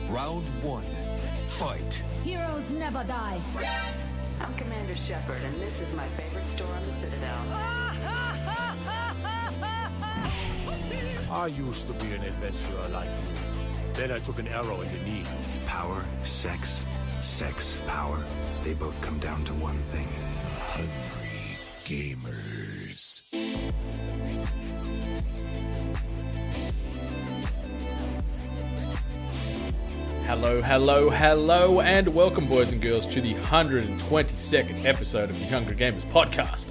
Round one. Fight. Heroes never die. I'm Commander Shepard, and this is my favorite store on the Citadel. I used to be an adventurer like you. Then I took an arrow in the knee. Power, sex, power. They both come down to one thing. Hungry gamers. Hello, and welcome, boys and girls, to the 122nd episode of the Hungry Gamers podcast.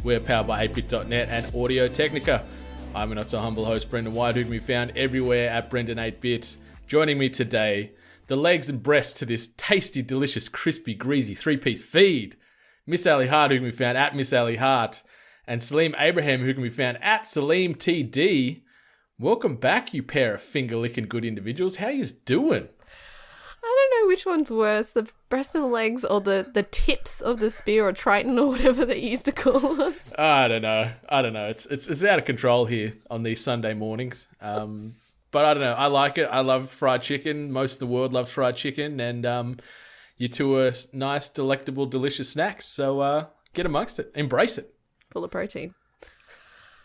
We're powered by 8bit.net and Audio Technica. I'm a not-so-humble host, Brendan White, who can be found everywhere at Brendan8bit. Joining me today, the legs and breasts to this tasty, delicious, crispy, greasy three-piece feed, Miss Ali Hart, who can be found at Miss Ali Hart, and Salim Abraham, who can be found at Salim TD. Welcome back, you pair of finger-licking good individuals. How yous doing? I don't know which one's worse, the breasts and legs or the tips of the spear or trident or whatever they used to call us. I don't know. It's out of control here on these Sunday mornings. But I don't know. I like it. I love fried chicken. Most of the world loves fried chicken. And you two are nice, delectable, delicious snacks. So get amongst it. Embrace it. Full of protein.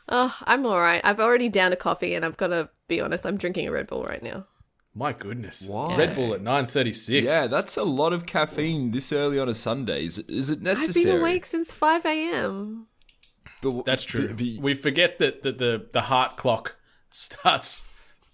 Oh, I'm all right. I've already downed a coffee and I've got to be honest, I'm drinking a Red Bull right now. My goodness. Why? Red Bull at 9:36. Yeah, that's a lot of caffeine this early on a Sunday. Is it necessary? I've been awake since 5 a.m. That's true. We forget that the heart clock starts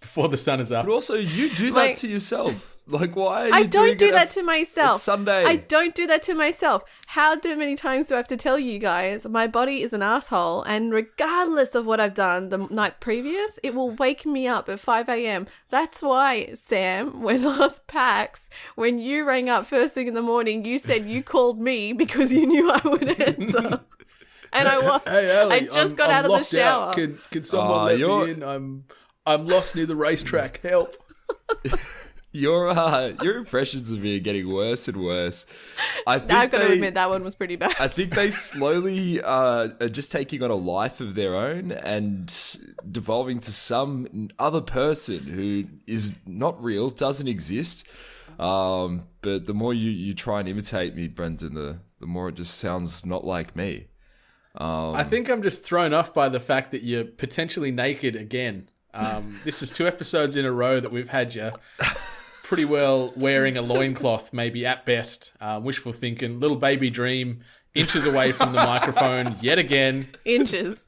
before the sun is up. But also, you do that to yourself. Like, why are you I don't do doing that to myself. It's Sunday. I don't do that to myself. How many times do I have to tell you guys? My body is an asshole, and regardless of what I've done the night previous, it will wake me up at 5 a.m. That's why, Sam, when last PAX, when you rang up first thing in the morning, you said you called me because you knew I would answer. And I was. Hey, Ali, I just got out of the shower. Out. Can someone let me in? I'm lost near the racetrack. Help. Your impressions of me are getting worse and worse. I've got to admit that one was pretty bad. I think they slowly are just taking on a life of their own and devolving to some other person who is not real, doesn't exist. But the more you try and imitate me, Brendan, the more it just sounds not like me. I think I'm just thrown off by the fact that you're potentially naked again. This is 2 episodes in a row that we've had you pretty well wearing a loincloth, maybe at best. Wishful thinking, little baby dream, inches away from the microphone yet again. Inches.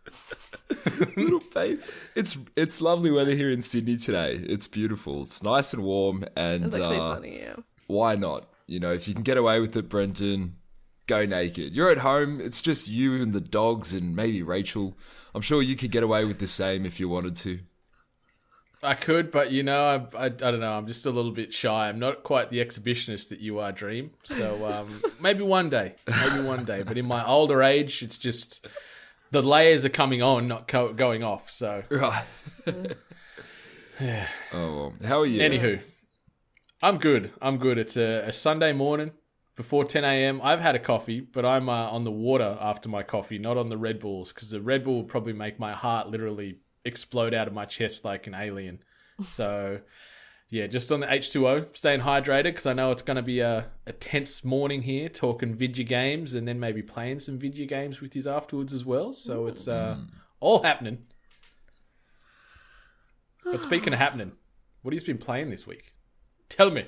Little baby. It's lovely weather here in Sydney today. It's beautiful. It's nice and warm. And it's actually sunny, yeah. Why not? You know, if you can get away with it, Brendan, go naked. You're at home. It's just you and the dogs and maybe Rachel. I'm sure you could get away with the same if you wanted to. I could, but you know, I don't know. I'm just a little bit shy. I'm not quite the exhibitionist that you are, Dream. So maybe one day. But in my older age, it's just the layers are coming on, not going off. So right. Yeah. Oh, well, how are you? Anywho, I'm good. It's a Sunday morning before 10 a.m. I've had a coffee, but I'm on the water after my coffee, not on the Red Bulls, because the Red Bull will probably make my heart literally explode out of my chest like an alien. So yeah, just on the H2O, staying hydrated, because I know it's going to be a tense morning here, talking video games and then maybe playing some video games with you afterwards as well. So it's all happening. But speaking of happening, what have you been playing this week? Tell me.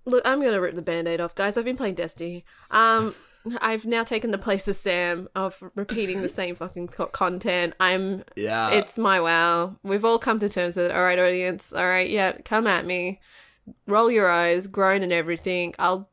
Look, I'm going to rip the Band-Aid off, guys. I've been playing Destiny. I've now taken the place of Sam of repeating the same fucking content. It's my WoW. We've all come to terms with it. All right, audience. All right, yeah, come at me. Roll your eyes, groan and everything. I'll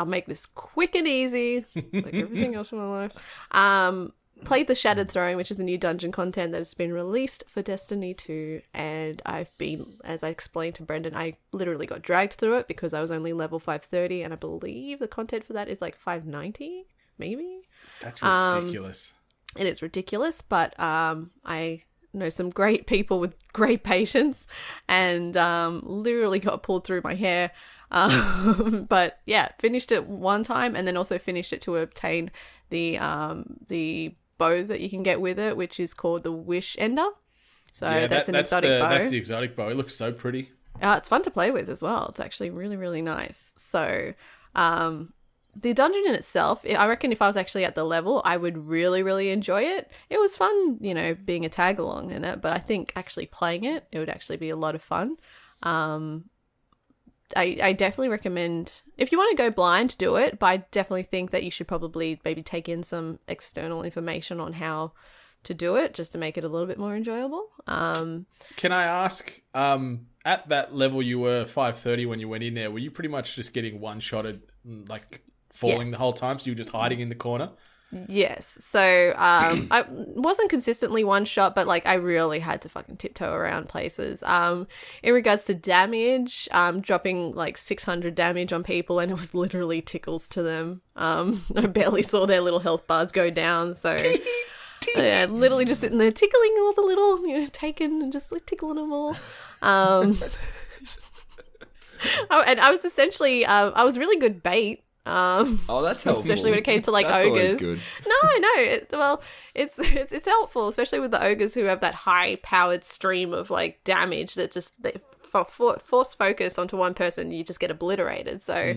make this quick and easy, like everything else in my life. Played the Shattered Throne, which is a new dungeon content that has been released for Destiny 2, and I've been, as I explained to Brendan, I literally got dragged through it because I was only level 530, and I believe the content for that is like 590, maybe? That's ridiculous. It is ridiculous, but I know some great people with great patience, and literally got pulled through my hair. But yeah, finished it one time, and then also finished it to obtain the bow that you can get with it, which is called the Wish Ender. So yeah, that's an exotic bow. That's the exotic bow. It looks so pretty. It's fun to play with as well. It's actually really, really nice. So, the dungeon in itself, I reckon if I was actually at the level, I would really, really enjoy it. It was fun, you know, being a tag along in it, but I think actually playing it, it would actually be a lot of fun. I definitely recommend, if you want to go blind, do it, but I definitely think that you should probably maybe take in some external information on how to do it, just to make it a little bit more enjoyable. Can I ask, at that level you were 530 when you went in there, were you pretty much just getting one-shotted, like falling the whole time, so you were just hiding in the corner? Yes. So I wasn't consistently one shot, but like I really had to fucking tiptoe around places. In regards to damage, dropping like 600 damage on people, and it was literally tickles to them. I barely saw their little health bars go down, so yeah, literally just sitting there tickling all the little, you know, taken and just like tickling them all. And I was essentially, I was really good bait. That's helpful. Especially when it came to like That's ogres. always good. No, it's helpful, especially with the ogres who have that high powered stream of like damage that just force focus onto one person, you just get obliterated. So,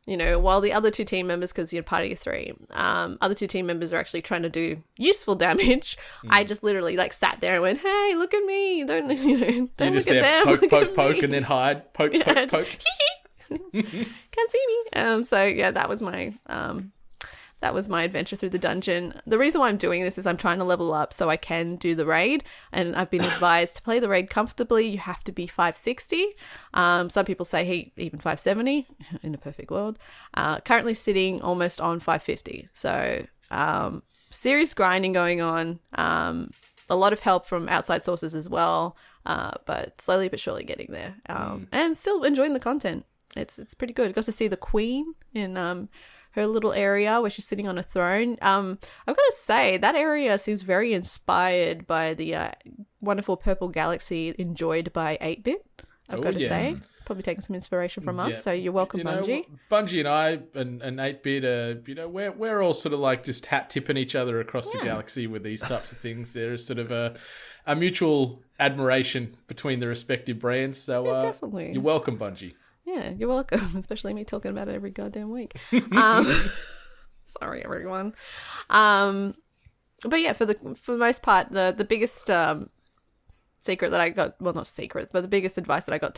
you know, while the other two team members, because you're part of your three, other two team members are actually trying to do useful damage. I just literally like sat there and went, "Hey, look at me! Don't look at them! Poke, and then hide. Poke. Can't see me." So yeah, that was my adventure through the dungeon. The reason why I'm doing this is I'm trying to level up so I can do the raid, and I've been advised to play the raid comfortably. You have to be 560. Some people say, hey, even 570 in a perfect world. Currently sitting almost on 550. So serious grinding going on. A lot of help from outside sources as well, but slowly but surely getting there. And still enjoying the content. It's pretty good. Got to see the Queen in her little area where she's sitting on a throne. I've got to say that area seems very inspired by the wonderful purple galaxy enjoyed by 8-Bit. I've got to say, probably taking some inspiration from us. So you're welcome, Bungie. Bungie and I and 8-Bit, you know, we're all sort of like just hat tipping each other across the galaxy with these types of things. There's sort of a mutual admiration between the respective brands. So definitely. You're welcome, Bungie. Yeah, you're welcome, especially me talking about it every goddamn week. Sorry, everyone. But yeah, for the most part, the biggest secret that I got, well, not secret, but the biggest advice that I got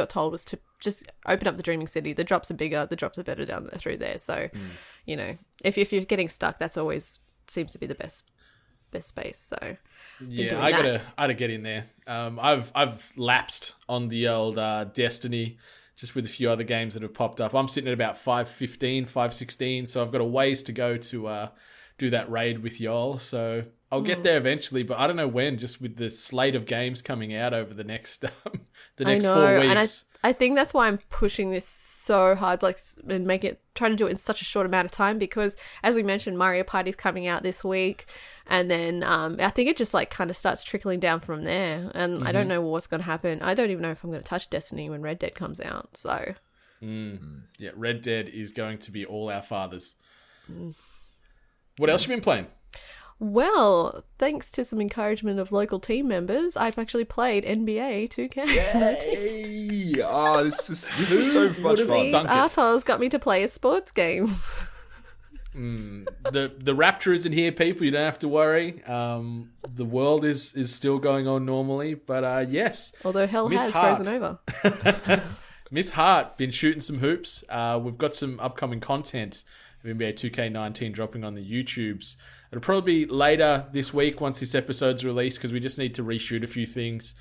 told was to just open up the Dreaming City. The drops are bigger, the drops are better down there through there. So, you know, if you're getting stuck, that's always seems to be the best space. So yeah, I gotta get in there. I've lapsed on the old Destiny, just with a few other games that have popped up. I'm sitting at about 515, 516, so I've got a ways to go to do that raid with y'all. So I'll get there eventually, but I don't know when, just with the slate of games coming out over the next 4 weeks. And I think that's why I'm pushing this so hard, like, and trying to do it in such a short amount of time, because as we mentioned, Mario Party's coming out this week. And then I think it just like kind of starts trickling down from there. And I don't know what's going to happen. I don't even know if I'm going to touch Destiny when Red Dead comes out. So yeah, Red Dead is going to be all our fathers. What else have you been playing? Well, thanks to some encouragement of local team members, I've actually played NBA 2K. Yay! Oh, this was so much fun. These assholes got me to play a sports game. The Rapture isn't here, people. You don't have to worry. The world is still going on normally, but yes. Although hell Miss has Hart. frozen over. Miss Hart been shooting some hoops. We've got some upcoming content of NBA 2K19 dropping on the YouTubes. It'll probably be later this week once this episode's released, because we just need to reshoot a few things,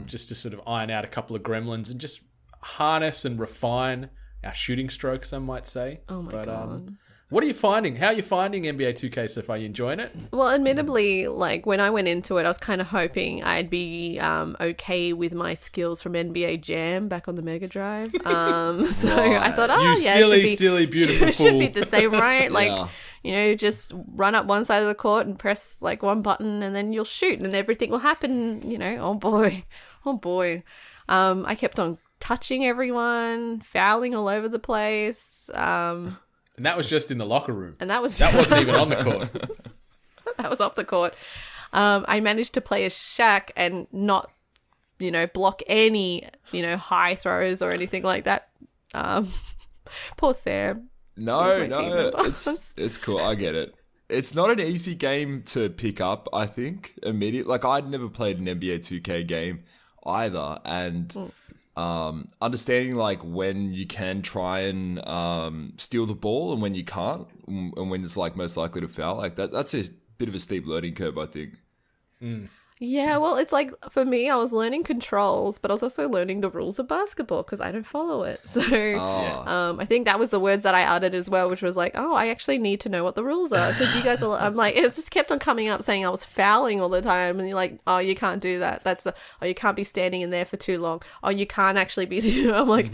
just to sort of iron out a couple of gremlins and just harness and refine our shooting strokes, some might say. Oh my God. What are you finding? How are you finding NBA 2K so far? Are you enjoying it? Well, admittedly, like when I went into it, I was kind of hoping I'd be okay with my skills from NBA Jam back on the Mega Drive. So I thought, silly, beautiful it should be the same, right? Like, you know, just run up one side of the court and press like one button, and then you'll shoot, and everything will happen. You know, oh boy. I kept on touching everyone, fouling all over the place. And that was just in the locker room. And that wasn't even on the court. That was off the court. I managed to play as Shaq and not block any, high throws or anything like that. Poor Sam. No, it's cool. I get it. It's not an easy game to pick up, I think, immediately. Like, I'd never played an NBA 2K game either. And understanding, like, when you can try and steal the ball and when you can't, and when it's, like, most likely to foul, like, that's a bit of a steep learning curve, I think. Yeah, well, it's like, for me, I was learning controls, but I was also learning the rules of basketball because I don't follow it. So I think that was the words that I uttered as well, which was like, oh, I actually need to know what the rules are because you guys are, I'm like, it's just kept on coming up saying I was fouling all the time. And you're like, oh, you can't do that. Oh, you can't be standing in there for too long. Oh, you can't actually be, I'm like,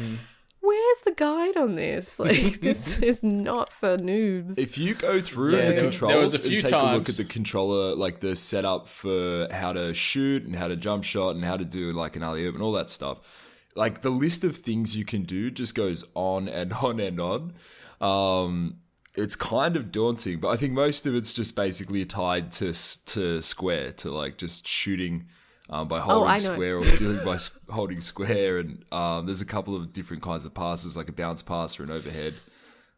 where's the guide on this? Like, this is not for noobs. If you go through the controls and take a look at the controller, like the setup for how to shoot and how to jump shot and how to do like an alley-oop and all that stuff, like the list of things you can do just goes on and on and on. It's kind of daunting, but I think most of it's just basically tied to square, to like just shooting by holding square or stealing by holding square. And there's a couple of different kinds of passes, like a bounce pass or an overhead.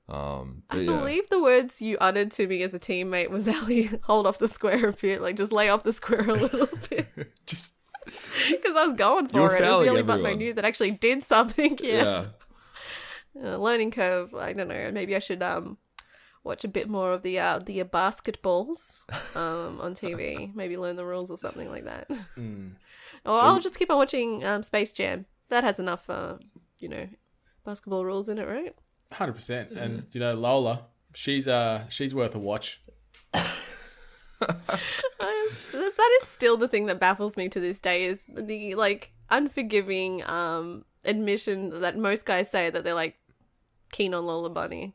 I believe the words you uttered to me as a teammate was, Ali, hold off the square a bit, like just lay off the square a little bit. Just because I was going for it. It was the only button I knew that actually did something. Yeah. Learning curve. I don't know. Maybe I should watch a bit more of the basketballs on TV. Maybe learn the rules or something like that. Or I'll just keep on watching Space Jam. That has enough, basketball rules in it, right? 100%. And Lola, she's worth a watch. That is still the thing that baffles me to this day, is the like unforgiving admission that most guys say that they're like keen on Lola Bunny.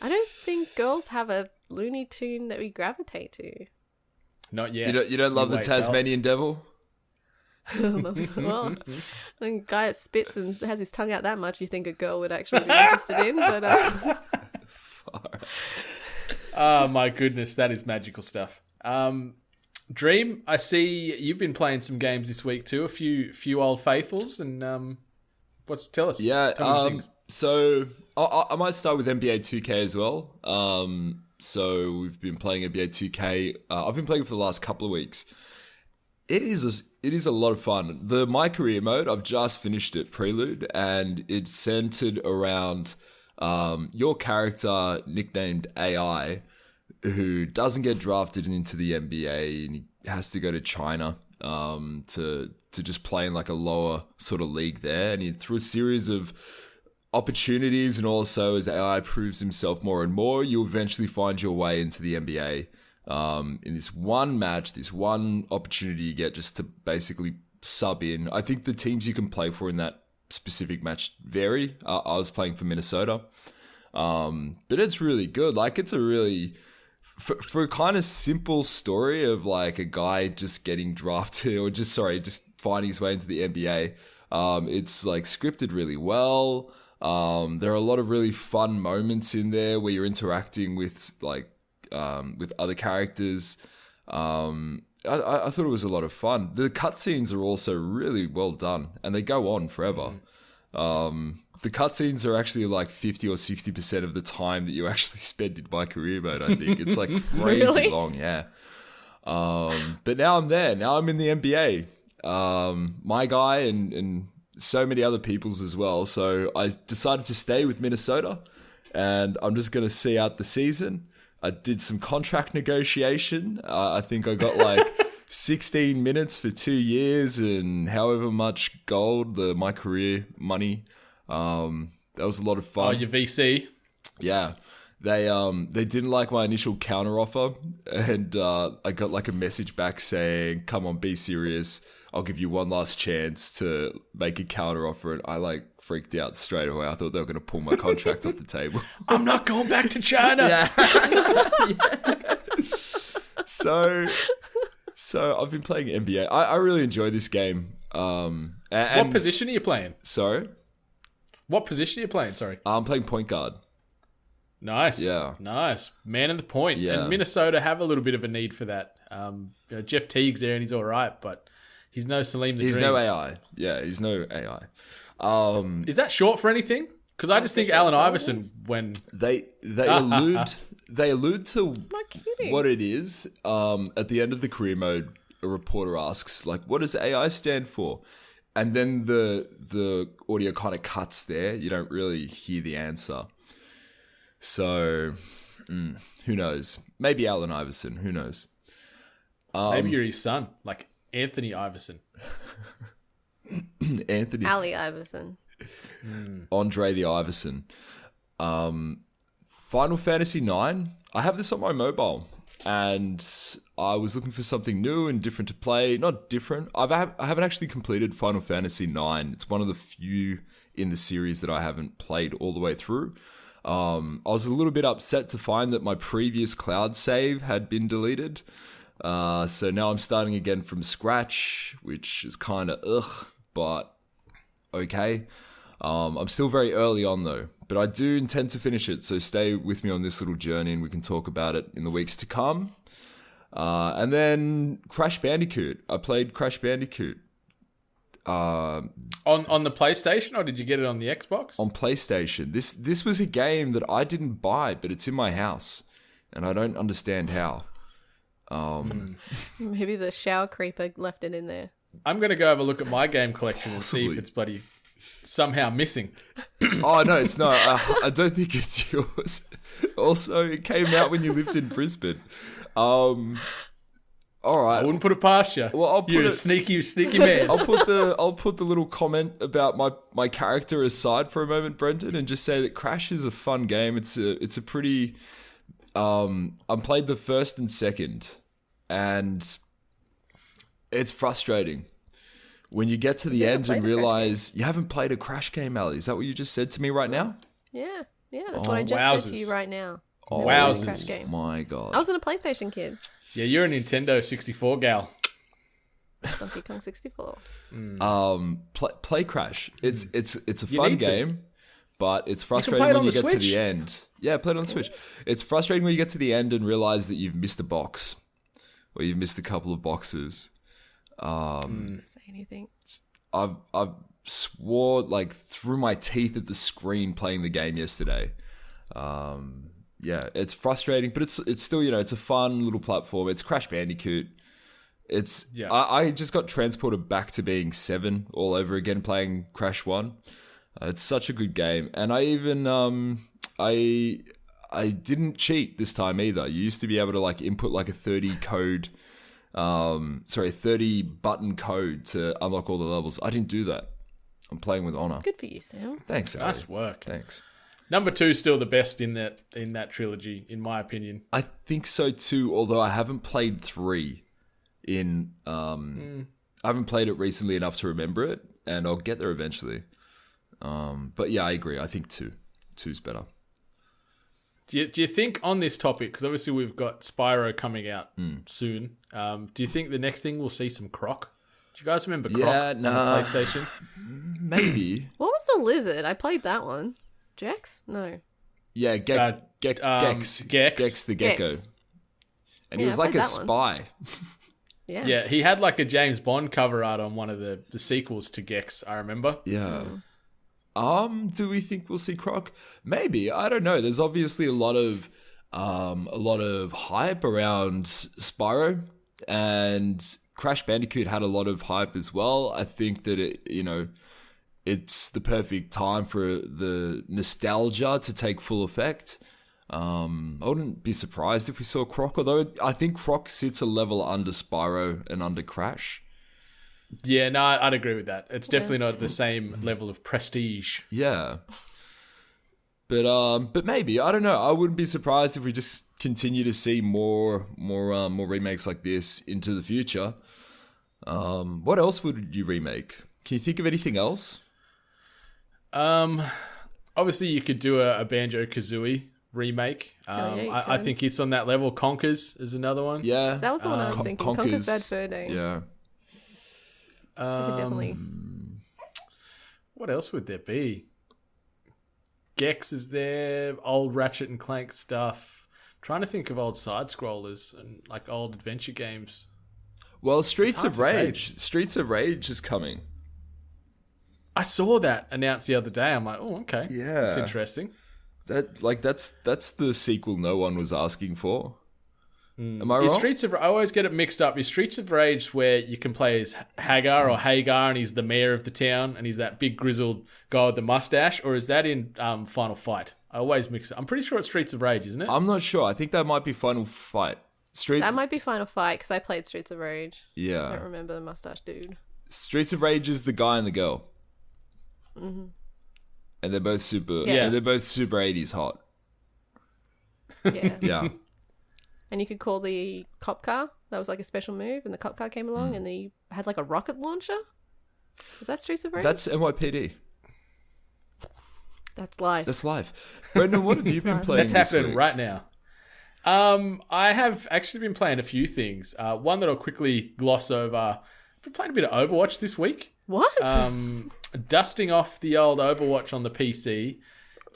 I don't think girls have a Looney Tune that we gravitate to. Not yet. You don't love the Tasmanian Devil? Well, a guy that spits and has his tongue out that much, you think a girl would actually be interested in, but oh my goodness, that is magical stuff. Dream, I see you've been playing some games this week too, a few old faithfuls, and tell us. Yeah, so I might start with NBA 2K as well. So we've been playing NBA 2K. I've been playing it for the last couple of weeks. It is a lot of fun. The My Career mode, I've just finished it, Prelude, and it's centered around your character nicknamed AI, who doesn't get drafted into the NBA and he has to go to China to just play in like a lower sort of league there. And through a series of opportunities, and also as AI proves himself more and more, you'll eventually find your way into the NBA. In this one match, this one opportunity you get just to basically sub in. I think the teams you can play for in that specific match vary. I was playing for Minnesota. But it's really good. Like, it's a really, for a kind of simple story of like a guy just getting drafted or just finding his way into the NBA. It's like scripted really well. There are a lot of really fun moments in there where you're interacting with like, with other characters. I thought it was a lot of fun. The cutscenes are also really well done, and they go on forever. The cutscenes are actually like 50 or 60% of the time that you actually spend in My Career mode, I think. It's like crazy long, yeah. But now I'm there. Now I'm in the NBA. My guy and so many other people's as well. So I decided to stay with Minnesota, and I'm just going to see out the season. I did some contract negotiation. I think I got like 16 minutes for 2 years and however much gold, My Career money. That was a lot of fun. Oh, your VC? Yeah. They didn't like my initial counter offer, and I got like a message back saying, "Come on, be serious. I'll give you one last chance to make a counter offer." And I like freaked out straight away. I thought they were going to pull my contract off the table. I'm not going back to China. Yeah. So I've been playing NBA. I really enjoy this game. What position are you playing? Sorry? What position are you playing? Sorry. I'm playing point guard. Nice. Yeah. Nice. Man in the point. Yeah. And Minnesota have a little bit of a need for that. Jeff Teague's there and he's all right, but He's no Salim the He's Dream. no AI. Yeah, he's no AI. Is that short for anything? Because I just think Allen Iverson when They allude to Not kidding. what it is. At the end of the career mode, a reporter asks, like, what does AI stand for? And then the audio kind of cuts there. You don't really hear the answer. So, who knows? Maybe Allen Iverson. Who knows? maybe you're his son, like Anthony Iverson. Anthony. Ali Iverson. Andre the Iverson. Final Fantasy 9. I have this on my mobile, and I was looking for something new and different to play. Not different. I haven't actually completed Final Fantasy 9. It's one of the few in the series that I haven't played all the way through. I was a little bit upset to find that my previous cloud save had been deleted. So now I'm starting again from scratch, which is kind of ugh, but okay. I'm still very early on though, but I do intend to finish it, so stay with me on this little journey and we can talk about it in the weeks to come. And then Crash Bandicoot. I played Crash Bandicoot. On the PlayStation, or did you get it on the Xbox? On PlayStation. This was a game that I didn't buy, but it's in my house, and I don't understand how. Maybe the shower creeper left it in there. I'm going to go have a look at my game collection and see if it's bloody somehow missing. Oh, no, it's not. I don't think it's yours. Also, it came out when you lived in Brisbane. All right. I wouldn't put it past you. Well, I'll put You're a it- sneaky man. I'll put the little comment about my character aside for a moment, Brenton, and just say that Crash is a fun game. It's a pretty. I played the first and second, and it's frustrating when you get to the end and realize you haven't played a Crash game, Ali. Is that what you just said to me right now? Yeah, that's what I just said to you right now. Oh, Wowzers. Crash game. My God. I wasn't a PlayStation kid. Yeah, you're a Nintendo 64 gal. Donkey Kong 64. Play Crash. It's a You fun need to. game, but it's play frustrating it when on you the get to Switch. the end. Yeah, play it on the Switch. It's frustrating when you get to the end and realize that you've missed a box, or you've missed a couple of boxes. Say anything. I've swore like through my teeth at the screen playing the game yesterday. Yeah, it's frustrating, but it's still, it's a fun little platform. It's Crash Bandicoot. I just got transported back to being 7 all over again playing Crash 1. It's such a good game, and I even I didn't cheat this time either. You used to be able to like input like a 30 button code to unlock all the levels. I didn't do that. I'm playing with honor. Good for you, Sam. Thanks, Ali. Nice work. Thanks. Number 2 is still the best in that trilogy, in my opinion. I think so too, although I haven't played 3 I haven't played it recently enough to remember it, and I'll get there eventually. But yeah, I agree. I think 2's better. Do you think on this topic, because obviously we've got Spyro coming out soon, do you think the next thing we'll see some Croc? Do you guys remember Croc on the PlayStation? Maybe. What was the lizard? I played that one. Jex? No. Yeah, Gex. Gex. Gex the gecko. Gex. And he Yeah, was I like a played that one. spy. Yeah. Yeah, he had like a James Bond cover art on one of the sequels to Gex, I remember. Yeah. Do we think we'll see Croc? Maybe. I don't know. There's obviously a lot of hype around Spyro, and Crash Bandicoot had a lot of hype as well. I think that it's the perfect time for the nostalgia to take full effect. I wouldn't be surprised if we saw Croc, although I think Croc sits a level under Spyro and under Crash. Yeah, no, I'd agree with that. It's definitely not at the same level of prestige. Yeah. But maybe, I don't know. I wouldn't be surprised if we just continue to see more remakes like this into the future. What else would you remake? Can you think of anything else? Obviously you could do a Banjo-Kazooie remake. yeah, you I can. think it's on that level. Conkers is another one. Yeah. That was the one I was thinking. Conker's Bad Fur Day. Yeah. I could definitely. What else would there be? Gex is there, old Ratchet and Clank stuff. I'm trying to think of old side scrollers and like old adventure games. Well, Streets hard of to say. Rage. Streets of Rage is coming. I saw that announced the other day. I'm like, oh, okay. Yeah. That's interesting. That's the sequel no one was asking for. Am I wrong? I always get it mixed up. Is Streets of Rage where you can play as Hagar and he's the mayor of the town and he's that big grizzled guy with the mustache, or is that in Final Fight? I always mix it. I'm pretty sure it's Streets of Rage, isn't it? I'm not sure. I think that might be Final Fight. That might be Final Fight because I played Streets of Rage. Yeah. I don't remember the mustache dude. Streets of Rage is the guy and the girl. Mm-hmm. And they're both super. Yeah. They're both super 80s hot. Yeah. Yeah. And you could call the cop car. That was like a special move, and the cop car came along, and they had like a rocket launcher. Was that Streets of Rage? That's NYPD. That's life. That's life. Brendan, what have you been playing? That's happening week? right now. I have actually been playing a few things. One that I'll quickly gloss over. I've been playing a bit of Overwatch this week. What? Dusting off the old Overwatch on the PC.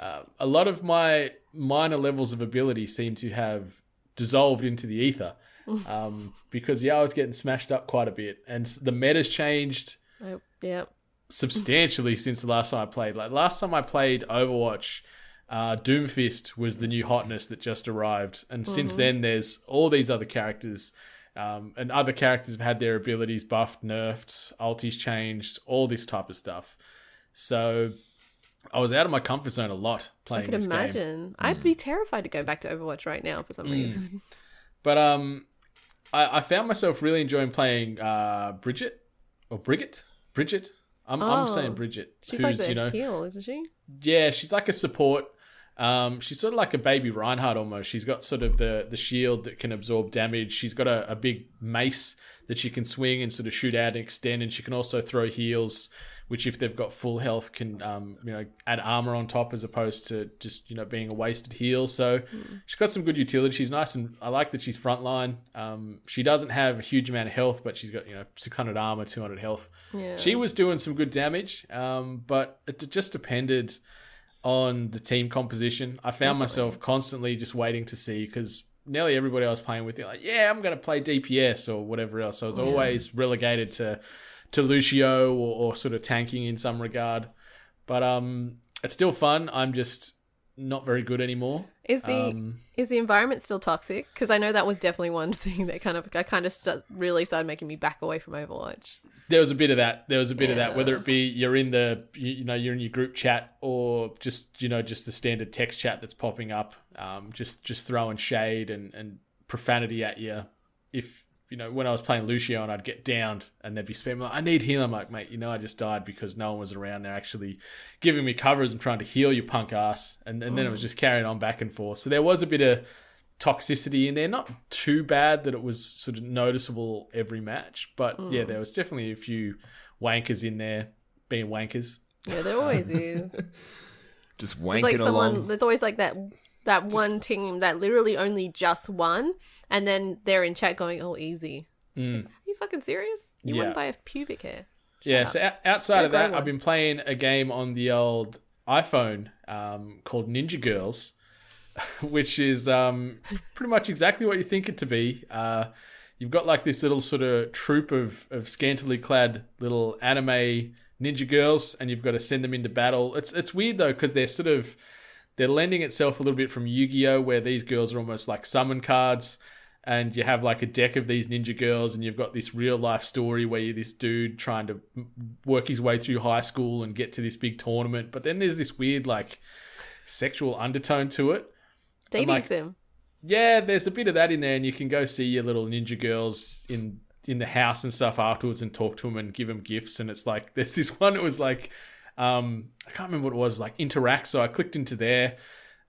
A lot of my minor levels of ability seem to have dissolved into the ether. Because I was getting smashed up quite a bit, and the meta's changed substantially since the last time I played. Like last time I played Overwatch, Doomfist was the new hotness that just arrived, and since then there's all these other characters, and other characters have had their abilities buffed, nerfed, ultis changed, all this type of stuff. So I was out of my comfort zone a lot playing this game. I could imagine. I'd be terrified to go back to Overwatch right now for some reason. But I found myself really enjoying playing Bridget. I'm saying Bridget. She's like the heel, isn't she? Yeah, she's like a support. She's sort of like a baby Reinhardt almost. She's got sort of the shield that can absorb damage. She's got a big mace that she can swing and sort of shoot out and extend, and she can also throw heals, which if they've got full health can add armor on top as opposed to just being a wasted heal. So she's got some good utility. She's nice, and I like that she's frontline. She doesn't have a huge amount of health, but she's got 600 armor, 200 health. Yeah. She was doing some good damage, but it just depended on the team composition. I found myself constantly just waiting to see, because nearly everybody I was playing with, they're like, yeah, I'm going to play DPS or whatever else. So I was always relegated to Lucio or sort of tanking in some regard. But it's still fun. I'm just not very good anymore. Is the environment still toxic? Because I know that was definitely one thing that really started making me back away from Overwatch. There was a bit of that. Whether it be you're in you're in your group chat, or just the standard text chat that's popping up, just throwing shade and profanity at you. If when I was playing Lucio and I'd get downed and they'd be spamming like, I need heal. I'm like, mate, I just died because no one was around there actually giving me covers and trying to heal you punk ass. And then it was just carrying on back and forth. So there was a bit of toxicity in there. Not too bad that it was sort of noticeable every match. But yeah, there was definitely a few wankers in there being wankers. Yeah, there always is. Just wanking along. There's always like that one team that literally only just won, and then they're in chat going, "Oh, easy." Are you fucking serious? You won by a pubic hair. Shut up. So outside of that, one. I've been playing a game on the old iPhone called NinjaGirls, which is pretty much exactly what you think it to be. You've got like this little sort of troop of scantily clad little anime ninja girls, and you've got to send them into battle. It's weird though, because they're lending itself a little bit from Yu-Gi-Oh, where these girls are almost like summon cards, and you have like a deck of these ninja girls, and you've got this real life story where you're this dude trying to work his way through high school and get to this big tournament. But then there's this weird like sexual undertone to it. Dating sim. Yeah, there's a bit of that in there, and you can go see your little ninja girls in the house and stuff afterwards and talk to them and give them gifts. And it's like, there's this one that was like, I can't remember what it was, like interact. So I clicked into there,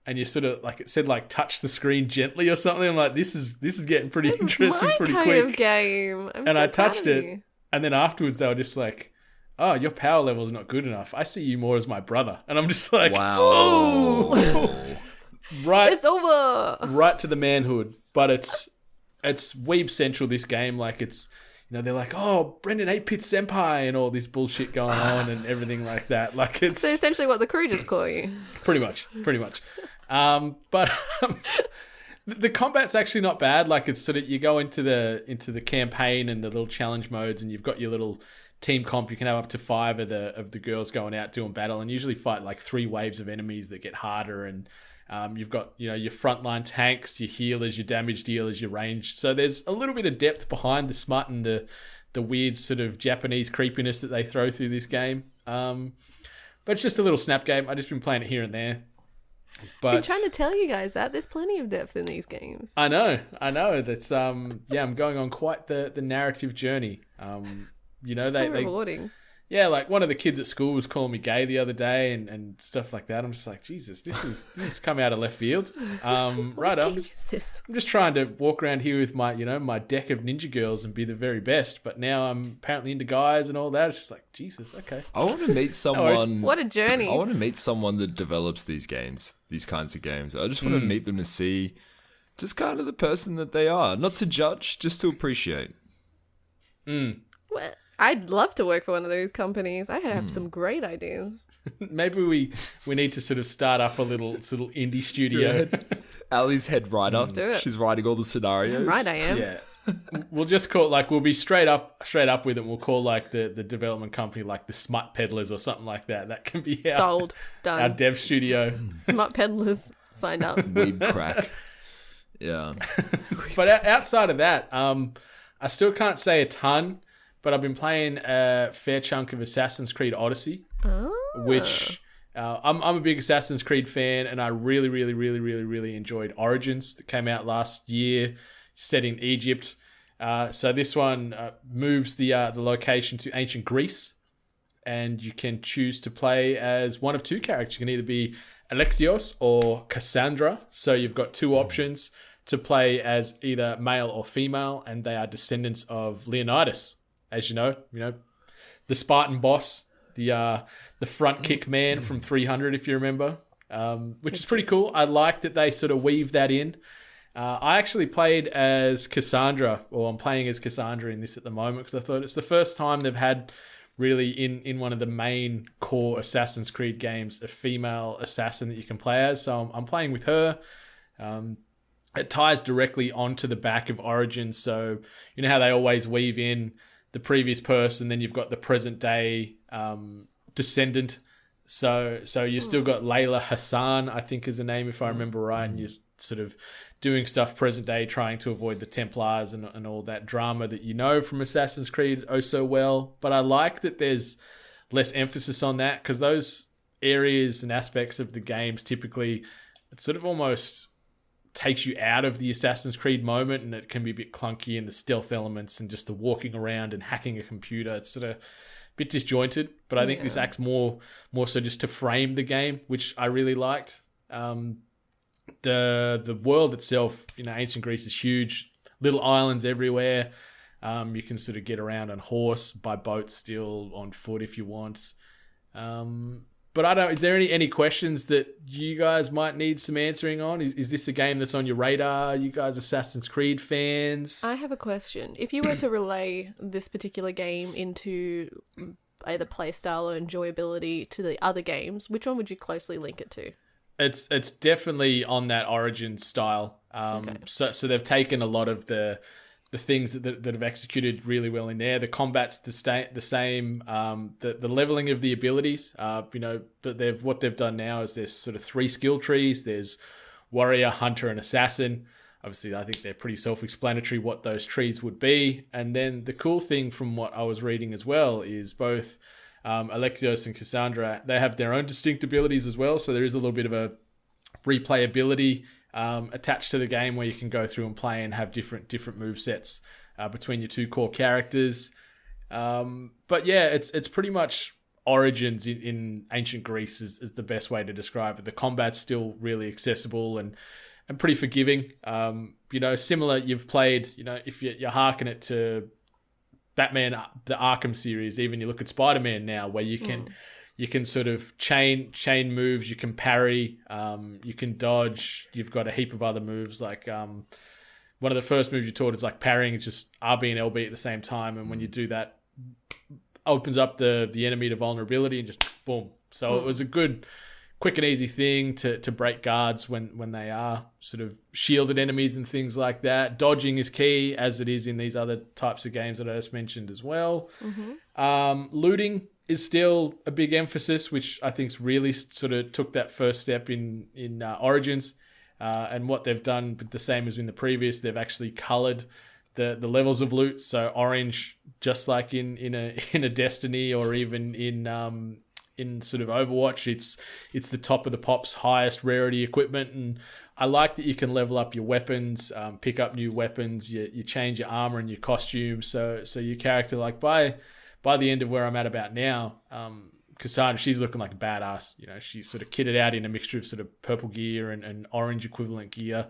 and you sort of like, it said like touch the screen gently or something. I'm like, this is getting pretty interesting pretty quick. Kind of game. I touched it, and then afterwards they were just like, oh, your power level is not good enough. I see you more as my brother. And I'm just like, wow. Oh! Right, it's over. Right to the manhood, but it's weeb central, this game. Like it's, they're like, oh, Brendan 8-Pit Senpai and all this bullshit going on and everything like that. Like it's so essentially what the crew just call you. Pretty much. But The combat's actually not bad. Like, it's sort of, you go into the campaign and the little challenge modes, and you've got your little team comp. You can have up to 5 of the girls going out doing battle, and usually fight like 3 waves of enemies that get harder. And you've got, you know, your frontline tanks, your healers, your damage dealers, your range. So there's a little bit of depth behind the smut and the weird sort of Japanese creepiness that they throw through this game. But it's just a little snap game. I've just been playing it here and there. But I'm trying to tell you guys that there's plenty of depth in these games. I know. That's I'm going on quite the narrative journey. You know, So rewarding. Yeah, like one of the kids at school was calling me gay the other day and stuff like that. I'm just like, Jesus, this is come out of left field. Right, I'm just trying to walk around here with my, you know, my deck of NinjaGirls and be the very best. But now I'm apparently into guys and all that. It's just like, Jesus, okay. I want to meet someone. What a journey. I want to meet someone that develops these games, these kinds of games. I just want to meet them to see just kind of the person that they are. Not to judge, just to appreciate. Well, I'd love to work for one of those companies. I have some great ideas. Maybe we need to sort of start up a little indie studio. Ali's head writer. Let's do it. She's writing all the scenarios. Right, I am. Yeah. We'll just call, like, we'll be straight up with it. We'll call, like, the development company, like, the Smut Peddlers or something like that. That can be Sold. Done. our dev studio. Smut peddlers signed up. Weed crack. Yeah. But outside of that, I still can't say a ton, but I've been playing a fair chunk of Assassin's Creed Odyssey, which I'm a big Assassin's Creed fan, and I really, really, really, really, really enjoyed Origins that came out last year, set in Egypt. So this one moves the location to ancient Greece, and you can choose to play as one of 2 characters. You can either be Alexios or Cassandra. So you've got 2 options to play as either male or female, and they are descendants of Leonidas, as you know, the Spartan boss, the front kick man from 300, if you remember, which is pretty cool. I like that they sort of weave that in. I actually played as Cassandra, or I'm playing as Cassandra in this at the moment, because I thought it's the first time they've had really in one of the main core Assassin's Creed games a female assassin that you can play as. So I'm playing with her. It ties directly onto the back of Origins. So you know how they always weave in the previous person, then you've got the present day descendant. So you've still got Layla Hassan, I think is the name, if I remember right, and you're sort of doing stuff present day, trying to avoid the Templars and all that drama that you know from Assassin's Creed oh so well. But I like that there's less emphasis on that, because those areas and aspects of the games typically, it sort of almost takes you out of the Assassin's Creed moment, and it can be a bit clunky, and the stealth elements and just the walking around and hacking a computer, it's sort of a bit disjointed. But I think this acts more so just to frame the game, which I really liked. The world itself, ancient Greece is huge, little islands everywhere. You can sort of get around on horse, by boat, still on foot if you want. But I don't. Is there any questions that you guys might need some answering on? Is this a game that's on your radar? Are you guys Assassin's Creed fans? I have a question. If you were to relay this particular game into either playstyle or enjoyability to the other games, which one would you closely link it to? It's definitely on that Origin style. Okay. So they've taken a lot of the things that have executed really well in there. The combat's the same. The leveling of the abilities, but what they've done now is there's sort of 3 skill trees. There's warrior, hunter, and assassin. Obviously, I think they're pretty self-explanatory what those trees would be. And then the cool thing from what I was reading as well is both Alexios and Cassandra, they have their own distinct abilities as well. So there is a little bit of a replayability attached to the game, where you can go through and play and have different move sets between your 2 core characters. But yeah, it's pretty much Origins in ancient Greece is the best way to describe it. The combat's still really accessible and pretty forgiving. Similar, you've played, if you're harking it to Batman, the Arkham series, even you look at Spider-Man now, where you can sort of chain moves, you can parry, you can dodge. You've got a heap of other moves, like one of the first moves you taught is like parrying. It's just RB and LB at the same time, and when you do that, opens up the enemy to vulnerability and just boom. So it was a good quick and easy thing to break guards when they are sort of shielded enemies and things like that. Dodging is key, as it is in these other types of games that I just mentioned as well. Looting is still a big emphasis, which I think's really sort of took that first step in Origins. And what they've done, but the same as in the previous, they've actually coloured the levels of loot. So orange, just like in a Destiny or even in sort of Overwatch, it's the top of the pops, highest rarity equipment. And I like that you can level up your weapons, pick up new weapons, you change your armor and your costume. So your character, like by the end of where I'm at about now, Cassandra, she's looking like a badass. You know, she's sort of kitted out in a mixture of sort of purple gear and orange equivalent gear.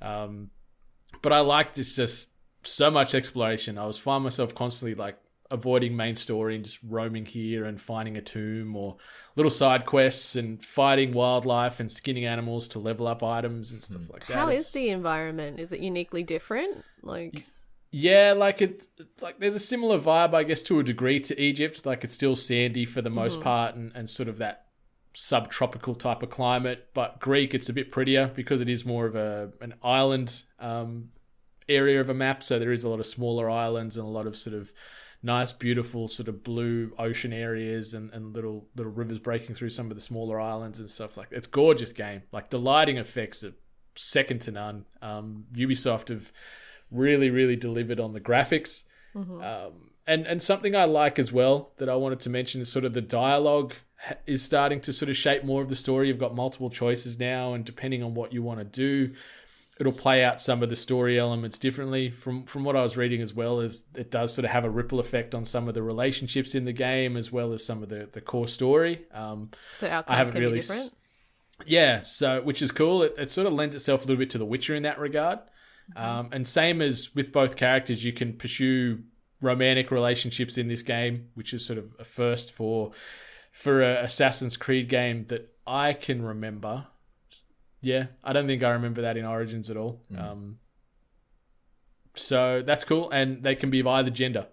But I liked it's just so much exploration. I was finding myself constantly like avoiding main story and just roaming here and finding a tomb or little side quests and fighting wildlife and skinning animals to level up items and stuff like that. How is the environment? Is it uniquely different? Yeah, like there's a similar vibe, I guess, to a degree to Egypt. Like it's still sandy for the most part and sort of that subtropical type of climate. But Greek, it's a bit prettier because it is more of an island area of a map. So there is a lot of smaller islands and a lot of sort of nice, beautiful sort of blue ocean areas and little rivers breaking through some of the smaller islands and stuff like that. It's a gorgeous game. Like the lighting effects are second to none. Ubisoft have really, really delivered on the graphics. And something I like as well that I wanted to mention is sort of the dialogue is starting to sort of shape more of the story. You've got multiple choices now, and depending on what you want to do, it'll play out some of the story elements differently. From what I was reading as well, is it does sort of have a ripple effect on some of the relationships in the game as well as some of the core story. So outcomes can be different? Yeah, so which is cool. It sort of lends itself a little bit to The Witcher in that regard. And same as with both characters, you can pursue romantic relationships in this game, which is sort of a first for a Assassin's Creed game that I can remember. Yeah, I don't think I remember that in Origins at all. So that's cool, and they can be of either gender.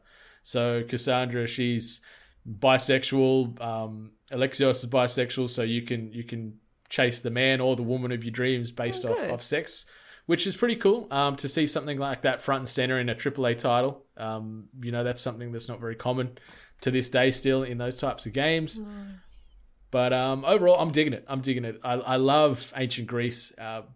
So Cassandra, she's bisexual. Alexios is bisexual, so you can chase the man or the woman of your dreams based off sex, which is pretty cool to see something like that front and center in a AAA title. That's something that's not very common to this day still in those types of games. But overall, I'm digging it. I love ancient Greece.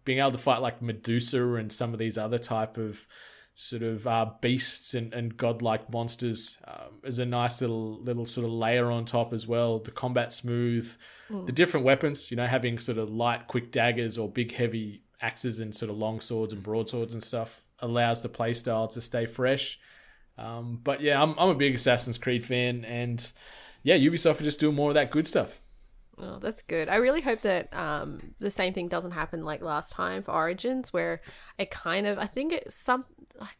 Being able to fight like Medusa and some of these other type of sort of beasts and godlike monsters is a nice little sort of layer on top as well. The combat smooth, the different weapons, having sort of light, quick daggers or big, heavy axes and sort of long swords and broadswords and stuff allows the playstyle to stay fresh. But yeah, I'm a big Assassin's Creed fan, and yeah, Ubisoft are just doing more of that good stuff. Oh, that's good. I really hope that the same thing doesn't happen like last time for Origins, where it kind of, I think it's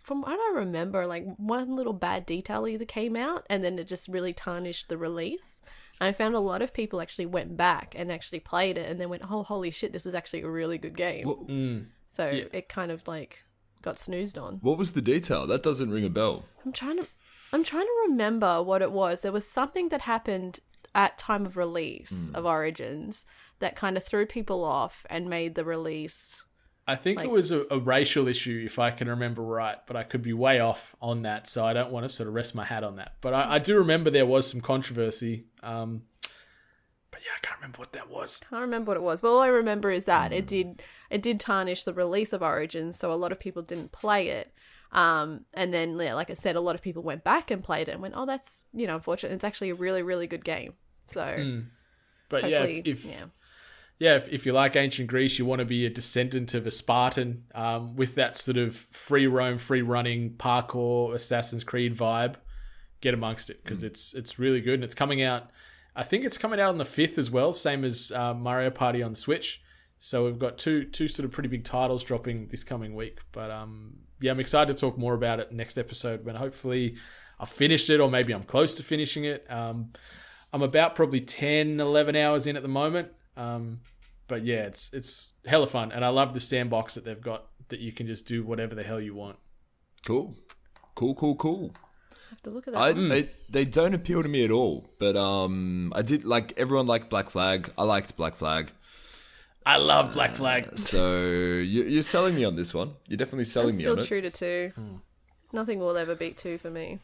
from what I remember, like one little bad detail either came out and then it just really tarnished the release. And I found a lot of people actually went back and actually played it and then went, oh, holy shit, this is actually a really good game. So it kind of like got snoozed on. What was the detail? That doesn't ring a bell. I'm trying to remember what it was. There was something that happened at time of release of Origins that kind of threw people off and made the release. I think it was a racial issue, if I can remember right, but I could be way off on that, so I don't want to sort of rest my hat on that. But I do remember there was some controversy. But yeah, I can't remember what that was. Can't remember what it was. But all I remember is that it did tarnish the release of Origins, so a lot of people didn't play it. And then, like I said, a lot of people went back and played it and went, oh, that's, unfortunate. It's actually a really, really good game. So, but yeah, if you like ancient Greece, you want to be a descendant of a Spartan with that sort of free roam, free running parkour Assassin's Creed vibe, get amongst it because it's really good and it's coming out. I think it's coming out on the 5th as well, same as Mario Party on the Switch. So we've got two sort of pretty big titles dropping this coming week. But yeah, I'm excited to talk more about it next episode when hopefully I've finished it or maybe I'm close to finishing it. I'm about probably 10, 11 hours in at the moment. But yeah, it's hella fun. And I love the sandbox that they've got that you can just do whatever the hell you want. Cool. have to look at that. They don't appeal to me at all. But I did like everyone liked Black Flag. I liked Black Flag. I love Black Flag. So you're selling me on this one. You're definitely selling me on it. Still true to 2. Nothing will ever beat 2 for me.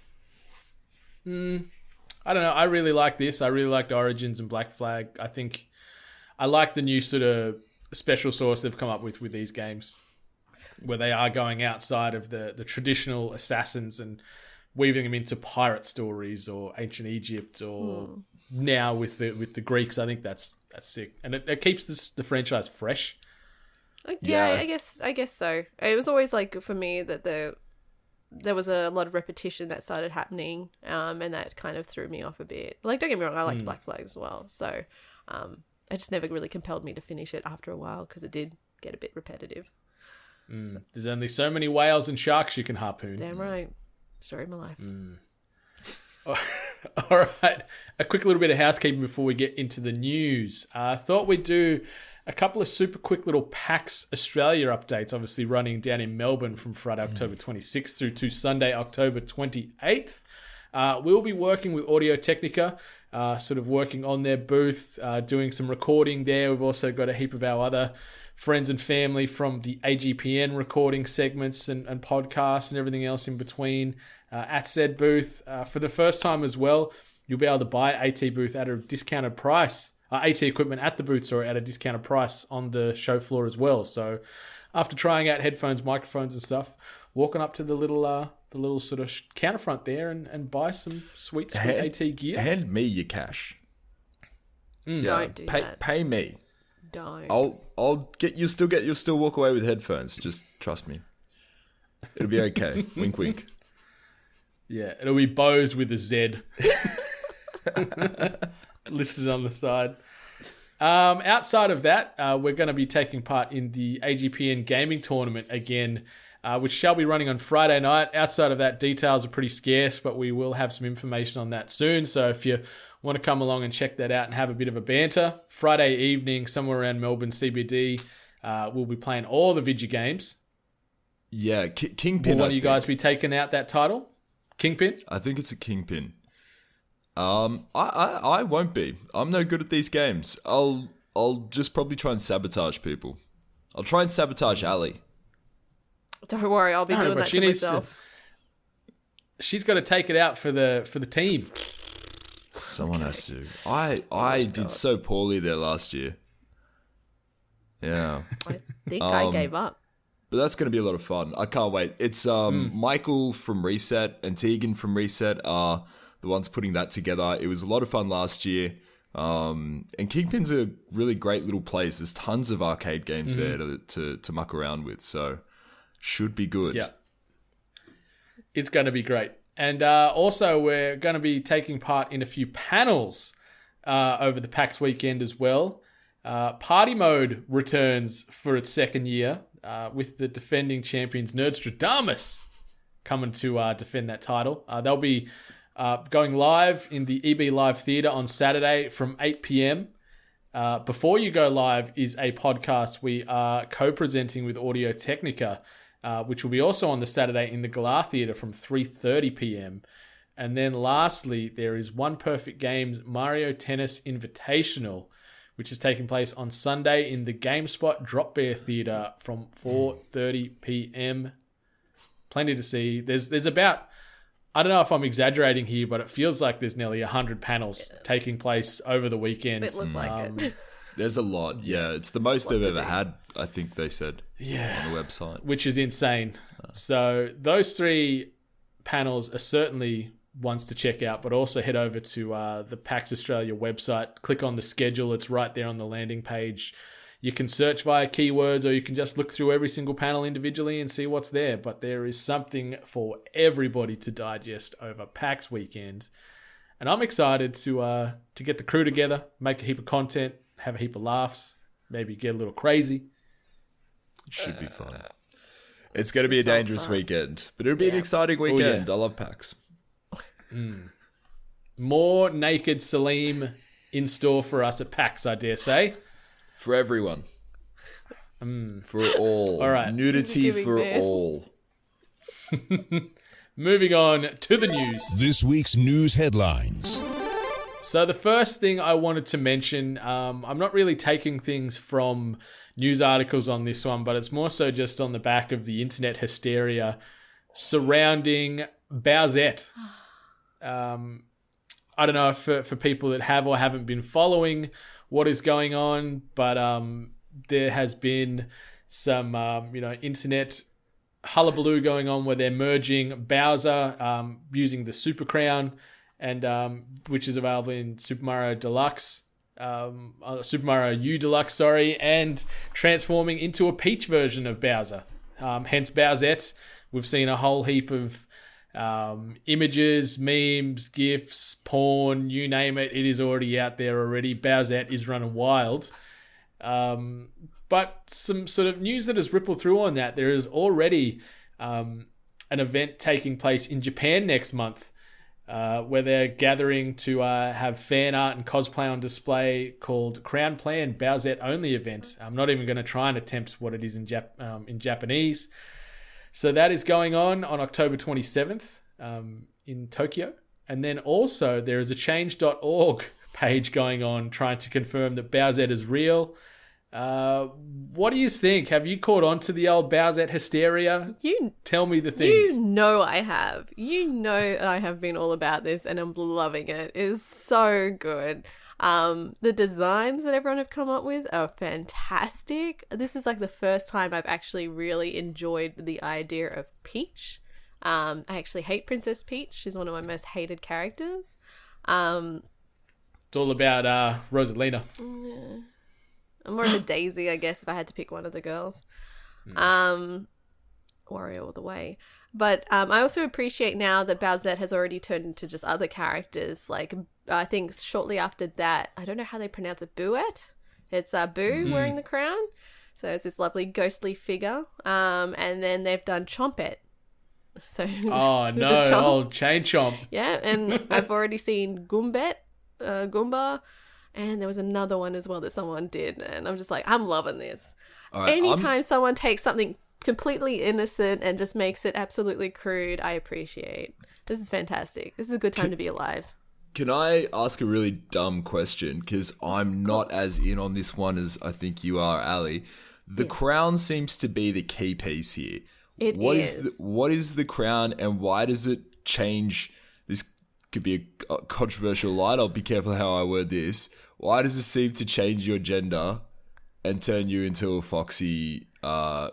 I don't know. I really like this. I really liked Origins and Black Flag. I think I like the new sort of special sauce they've come up with these games, where they are going outside of the traditional Assassins and weaving them into pirate stories or ancient Egypt or now with the Greeks. I think that's sick, and it keeps the franchise fresh. Yeah, I guess so. It was always like for me that there was a lot of repetition that started happening, and that kind of threw me off a bit. Like, don't get me wrong, I liked Black Flag as well. So, it just never really compelled me to finish it after a while because it did get a bit repetitive. There's only so many whales and sharks you can harpoon. Damn right. Story of my life. All right. A quick little bit of housekeeping before we get into the news. I thought we'd do a couple of super quick little PAX Australia updates, obviously running down in Melbourne from Friday, October 26th through to Sunday, October 28th. We'll be working with Audio Technica, sort of working on their booth, doing some recording there. We've also got a heap of our other friends and family from the AGPN recording segments and podcasts and everything else in between at said booth. For the first time as well, you'll be able to buy AT booth at a discounted price. AT equipment at the booth, at a discounted price on the show floor as well. So after trying out headphones, microphones and stuff, walking up to the little sort of counterfront there and buy some sweet AT gear. Hand me your cash. Don't do that. Pay me. Don't. I'll get you'll still walk away with headphones. Just trust me. It'll be okay. Wink wink. Yeah, it'll be Bose with a Z. Listed on the side. Outside of that, we're going to be taking part in the AGPN gaming tournament again, which shall be running on Friday night. Outside of that, details are pretty scarce, but we will have some information on that soon. So if you want to come along and check that out and have a bit of a banter, Friday evening, somewhere around Melbourne CBD, we'll be playing all the Vidya games. Yeah, Kingpin. Will one of you guys be taking out that title? Kingpin? I think it's a Kingpin. I won't be. I'm no good at these games. I'll just probably try and sabotage people. I'll try and sabotage Ali. Don't worry, I'll be doing that to myself. She's got to take it out for the team. Someone has to. I did so poorly there last year. Yeah. I think I gave up. But that's going to be a lot of fun. I can't wait. It's Michael from Reset and Tegan from Reset are the ones putting that together. It was a lot of fun last year. And Kingpin's a really great little place. There's tons of arcade games there to muck around with. So should be good. Yeah. It's going to be great. And also we're going to be taking part in a few panels over the PAX weekend as well. Party Mode returns for its second year with the defending champions Nerdstradamus coming to defend that title. They'll be going live in the EB Live Theatre on Saturday from 8 p.m. Before You Go Live is a podcast we are co-presenting with Audio Technica, which will be also on the Saturday in the Galar Theatre from 3:30 p.m. And then lastly, there is One Perfect Games Mario Tennis Invitational, which is taking place on Sunday in the GameSpot Drop Bear Theatre from 4:30 p.m. Plenty to see. There's about, I don't know if I'm exaggerating here, but it feels like there's nearly 100 panels taking place over the weekend. It looked like it. There's a lot, yeah. It's the most they've ever had, I think they said on the website. Which is insane. So those three panels are certainly ones to check out, but also head over to the PAX Australia website, click on the schedule. It's right there on the landing page. You can search via keywords or you can just look through every single panel individually and see what's there. But there is something for everybody to digest over PAX weekend. And I'm excited to get the crew together, make a heap of content, have a heap of laughs, maybe get a little crazy. It should be fun. It's going to be a dangerous weekend, but it'll be an exciting weekend. I love PAX. More naked Salim in store for us at PAX, I dare say. For everyone. For all. All right. Nudity for all. moving on to the news. This week's news headlines. So the first thing I wanted to mention, I'm not really taking things from news articles on this one, but it's more so just on the back of the internet hysteria surrounding Bowsette. I don't know if for people that have or haven't been following what is going on, but there has been some internet hullabaloo going on where they're merging Bowser using the Super Crown, and which is available in Super Mario Deluxe, Super Mario U Deluxe, sorry, and transforming into a Peach version of Bowser. Hence Bowsette. We've seen a whole heap of images, memes, GIFs, porn, you name it. It is already out there already. Bowsette is running wild. But some sort of news that has rippled through on that. There is already an event taking place in Japan next month where they're gathering to have fan art and cosplay on display called Crown Plan Bowsette Only Event. I'm not even going to try and attempt what it is in Japanese. So that is going on October 27th in Tokyo. And then also there is a change.org page going on trying to confirm that Bowsette is real. What do you think? Have you caught on to the old Bowsette hysteria? Tell me the things. You know I have. You know I have been all about this and I'm loving it. It is so good. The designs that everyone have come up with are fantastic. This is like the first time I've actually really enjoyed the idea of Peach. I actually hate Princess Peach. She's one of my most hated characters. It's all about Rosalina. Yeah. I'm more of a Daisy, I guess, if I had to pick one of the girls. Wario all the way. But I also appreciate now that Bowsette has already turned into just other characters. Like, I think shortly after that, I don't know how they pronounce it, Bowette? It's Boo wearing the crown. So it's this lovely ghostly figure. And then they've done Chompette. So oh, no, old Chain Chomp. Yeah, and I've already seen Goomba. And there was another one as well that someone did. And I'm just like, I'm loving this. Right, anytime someone takes something completely innocent and just makes it absolutely crude, I appreciate. This is fantastic. This is a good time to be alive. Can I ask a really dumb question? Because I'm not as in on this one as I think you are, Ali. The crown seems to be the key piece here. What is the crown and why does it change? This could be a controversial line. I'll be careful how I word this. Why does it seem to change your gender and turn you into a foxy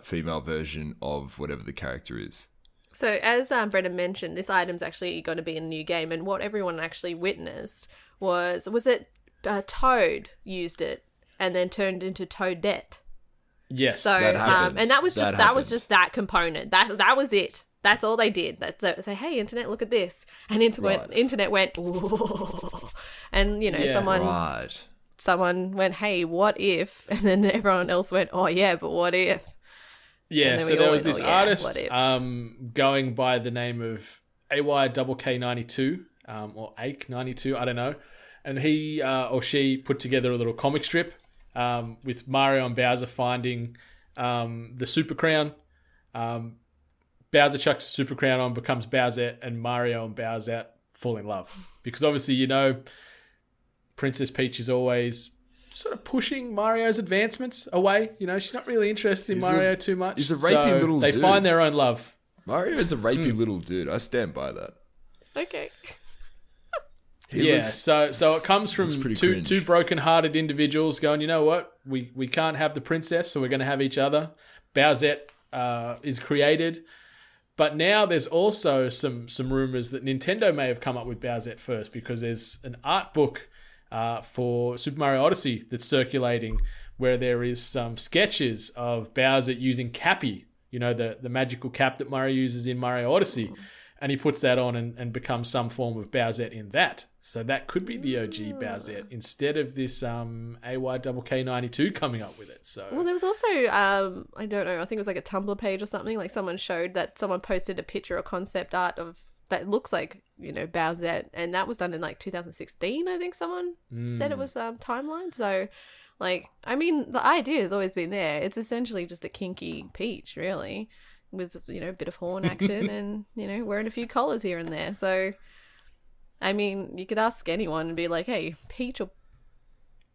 female version of whatever the character is? So as Brendan mentioned, this item's actually going to be in a new game, and what everyone actually witnessed was it Toad used it and then turned into Toadette. Yes, so that happened. And that was just that component. That was it. That's all they did. That's say, hey, internet, look at this. And internet went, ooh. And, someone went, hey, what if? And then everyone else went, oh, yeah, but what if? Yeah, so there was this artist going by the name of AYKK92 or Ake92, I don't know. And he or she put together a little comic strip with Mario and Bowser finding the Super Crown. Bowser chucks the Super Crown on, becomes Bowsette, and Mario and Bowsette fall in love. Because obviously, Princess Peach is always sort of pushing Mario's advancements away. She's not really interested in Mario too much. He's a rapey little dude. They find their own love. Mario is a rapey little dude. I stand by that. Okay. So it comes from two broken-hearted individuals going, you know what? We can't have the princess, so we're going to have each other. Bowsette is created. But now there's also some rumors that Nintendo may have come up with Bowsette first, because there's an art book for Super Mario Odyssey that's circulating where there is some sketches of Bowser using Cappy, the magical cap that Mario uses in Mario Odyssey. And he puts that on and becomes some form of Bowsette in that. So that could be the OG Bowsette instead of this AYKK92 coming up with it. So well, there was also, I don't know, I think it was like a Tumblr page or something. Like someone showed that someone posted a picture or concept art of that looks like, Bowsette. And that was done in like 2016, I think someone said it was timeline. So the idea has always been there. It's essentially just a kinky Peach, really. with, you know, a bit of horn action and, you know, wearing a few collars here and there. So, I mean, you could ask anyone and be like, hey, Peach or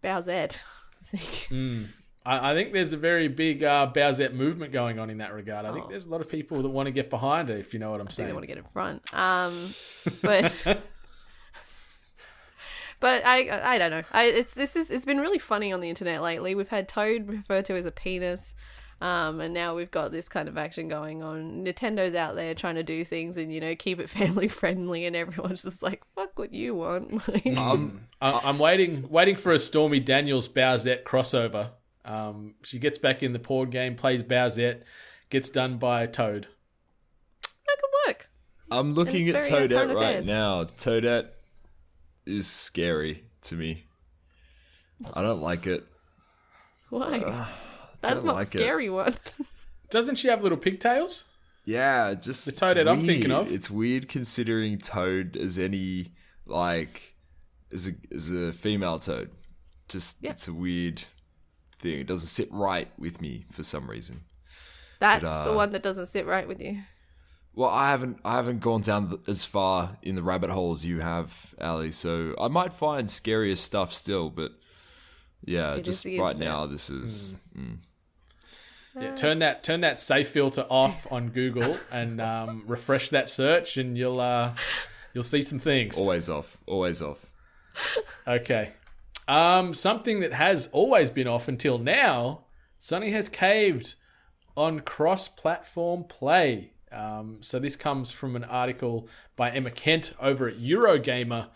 Bowsette? I think. I think there's a very big Bowsette movement going on in that regard. I think there's a lot of people that want to get behind it, if you know what I'm saying. They want to get in front. But I don't know. It's been really funny on the internet lately. We've had Toad referred to as a penis, and now we've got this kind of action going on. Nintendo's out there trying to do things and, you know, keep it family friendly, and everyone's just like, fuck what you want. I'm waiting for a Stormy Daniels Bowsette crossover. She gets back in the board game, plays Bowsette, gets done by Toad. That could work. I'm looking at Toadette right now. Toadette is scary to me. I don't like it. Why? That's not scary one. Doesn't she have little pigtails? Yeah, just the Toadette I'm thinking of. It's weird considering Toad as any as a female Toad. It's a weird thing. It doesn't sit right with me for some reason. That's the one that doesn't sit right with you. Well, I haven't gone down as far in the rabbit hole as you have, Ali. So I might find scarier stuff still, but yeah, just right now this is. Yeah, turn that safe filter off on Google and refresh that search, and you'll see some things. Always off. Okay. Something that has always been off until now. Sony has caved on cross-platform play. So this comes from an article by Emma Kent over at Eurogamer,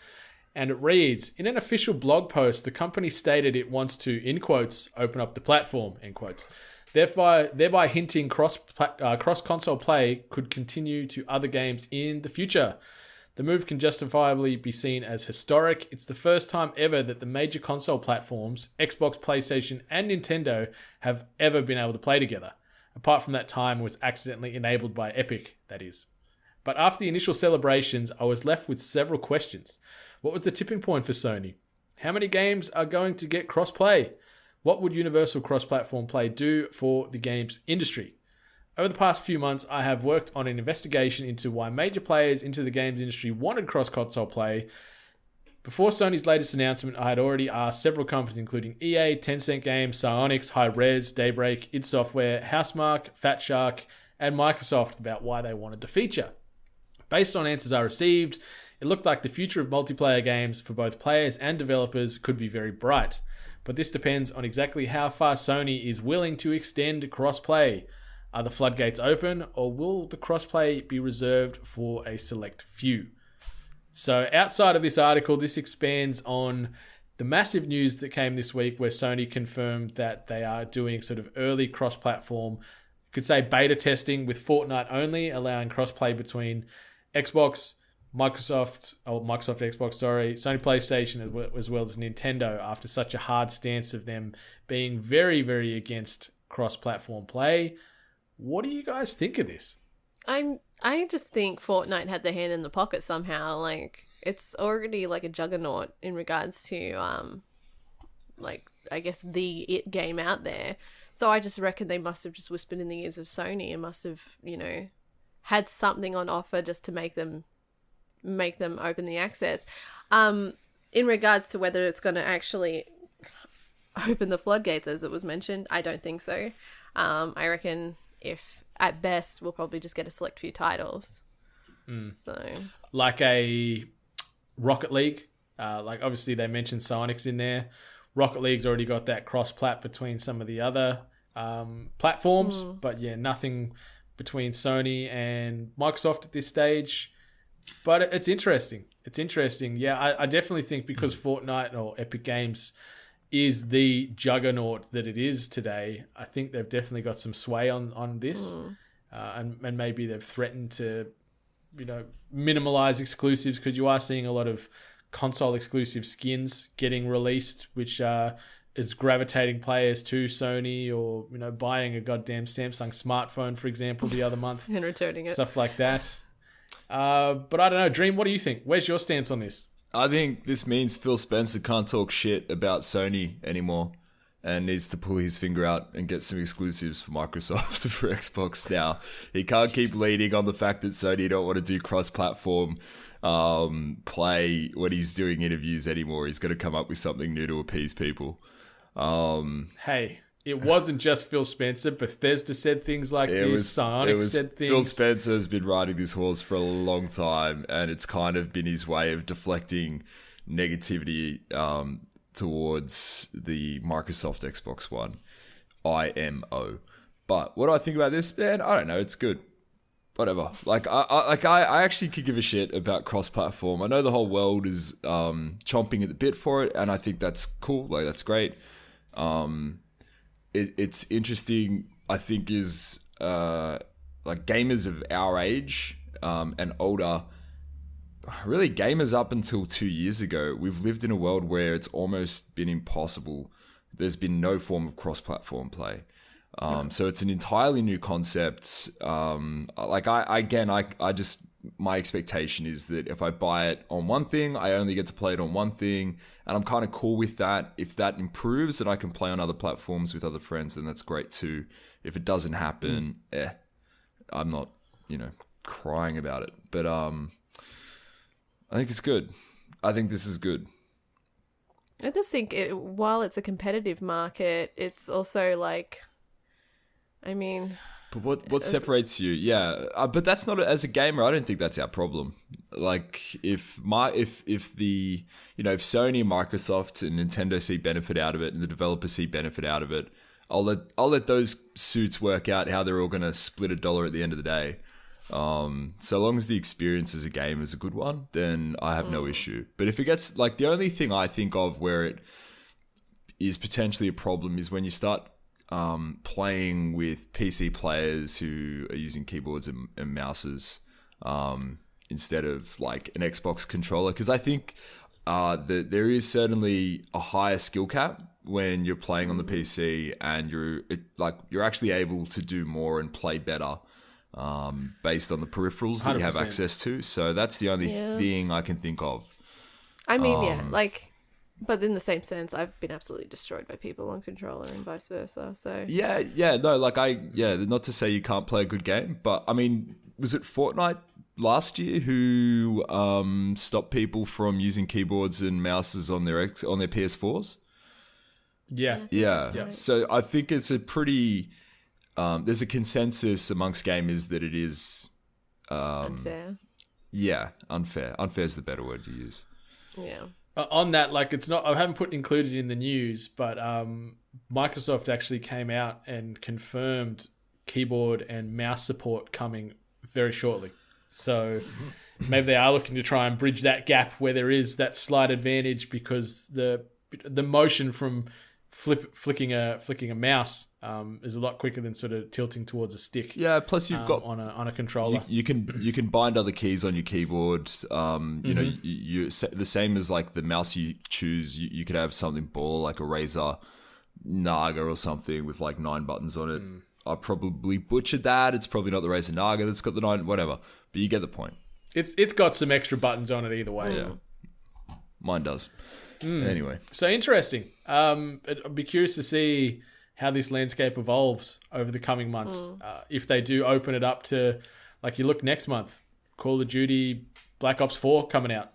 and it reads, in an official blog post, the company stated it wants to, in quotes, open up the platform, end quotes, thereby hinting cross-console play could continue to other games in the future. The move can justifiably be seen as historic. It's the first time ever that the major console platforms, Xbox, PlayStation, and Nintendo, have ever been able to play together. Apart from that time was accidentally enabled by Epic, that is. But after the initial celebrations, I was left with several questions. What was the tipping point for Sony? How many games are going to get cross-play? What would universal cross-platform play do for the games industry? Over the past few months, I have worked on an investigation into why major players into the games industry wanted cross-console play. Before Sony's latest announcement, I had already asked several companies including EA, Tencent Games, Psyonix, Hi-Rez, Daybreak, id Software, Housemarque, Fatshark, and Microsoft about why they wanted the feature. Based on answers I received, it looked like the future of multiplayer games for both players and developers could be very bright. But this depends on exactly how far Sony is willing to extend cross-play. Are the floodgates open, or will the crossplay be reserved for a select few? So outside of this article, this expands on the massive news that came this week where Sony confirmed that they are doing sort of early cross-platform, could say beta testing with Fortnite only, allowing crossplay between Xbox, Microsoft Xbox, Sony PlayStation, as well as Nintendo, after such a hard stance of them being very, very against cross-platform play. What do you guys think of this? I just think Fortnite had their hand in the pocket somehow. Like, it's already like a juggernaut in regards to like, I guess, the it game out there. So I just reckon they must have just whispered in the ears of Sony and must have, you know, had something on offer just to make them open the access. In regards to whether it's going to actually open the floodgates, as it was mentioned, I don't think so. I reckon if at best we'll probably just get a select few titles. So like a Rocket League, like obviously they mentioned Psyonix in there. Rocket League's already got that cross-plat between some of the other platforms, but yeah, nothing between Sony and Microsoft at this stage. But it's interesting. Yeah, I definitely think because Fortnite or Epic Games is the juggernaut that it is today, I think they've definitely got some sway on this. And maybe they've threatened to, you know, minimize exclusives, because you are seeing a lot of console exclusive skins getting released, which is gravitating players to Sony, or, you know, buying a goddamn Samsung smartphone, for example, the other month. And returning it. Stuff like that. But I don't know. Dream, what do you think? Where's your stance on this? I think this means Phil Spencer can't talk shit about Sony anymore. and needs to pull his finger out and get some exclusives for Microsoft for Xbox now. He can't keep leaning on the fact that Sony don't want to do cross-platform play when he's doing interviews anymore. He's got to come up with something new to appease people. Hey, it wasn't just Phil Spencer. Bethesda said things like this. Psyonix said things. Phil Spencer has been riding this horse for a long time, and it's kind of been his way of deflecting negativity towards the Microsoft Xbox One, IMO. But what do I think about this, man? I don't know. It's good. Whatever. I actually could give a shit about cross-platform. I know the whole world is chomping at the bit for it, and I think that's cool. Like, that's great. It's interesting, I think, is like gamers of our age and older, really gamers up until 2 years ago, we've lived in a world where it's almost been impossible. There's been no form of cross-platform play. So it's an entirely new concept. My expectation is that if I buy it on one thing, I only get to play it on one thing, and I'm kind of cool with that. If that improves and I can play on other platforms with other friends, then that's great too. If it doesn't happen, I'm not, crying about it. But I think it's good. I think this is good. I just think while it's a competitive market, it's also like, But what separates you? Yeah, but that's not as a gamer. I don't think that's our problem. Like if Sony, Microsoft, and Nintendo see benefit out of it, and the developers see benefit out of it, I'll let those suits work out how they're all going to split $1 at the end of the day. So long as the experience as a game is a good one, then I have no issue. But if it gets the only thing I think of where it is potentially a problem is when you start playing with PC players who are using keyboards and mouses instead of like an Xbox controller, because I think that there is certainly a higher skill cap when you're playing on the PC, and you're actually able to do more and play better based on the peripherals that 100%. You have access to. So that's the only thing I can think of. But in the same sense, I've been absolutely destroyed by people on controller and vice versa. So not to say you can't play a good game, but was it Fortnite last year who stopped people from using keyboards and mouses on their PS4s? Yeah. So I think it's a pretty there's a consensus amongst gamers that it is unfair. Yeah, unfair. Unfair is the better word to use. Yeah. On that, it's not. I haven't included in the news, but Microsoft actually came out and confirmed keyboard and mouse support coming very shortly. So maybe they are looking to try and bridge that gap where there is that slight advantage, because the motion from flicking a mouse is a lot quicker than sort of tilting towards a stick. Yeah, plus you've got on a controller. You can bind other keys on your keyboard. You the same as like the mouse you choose. You could have something like a Razer Naga or something with like 9 buttons on it. I probably butchered that. It's probably not the Razer Naga that's got the 9, whatever. But you get the point. It's got some extra buttons on it either way. Yeah, mine does. Anyway, so interesting. I'd be curious to see how this landscape evolves over the coming months. If they do open it up to, you look next month, Call of Duty Black Ops 4 coming out.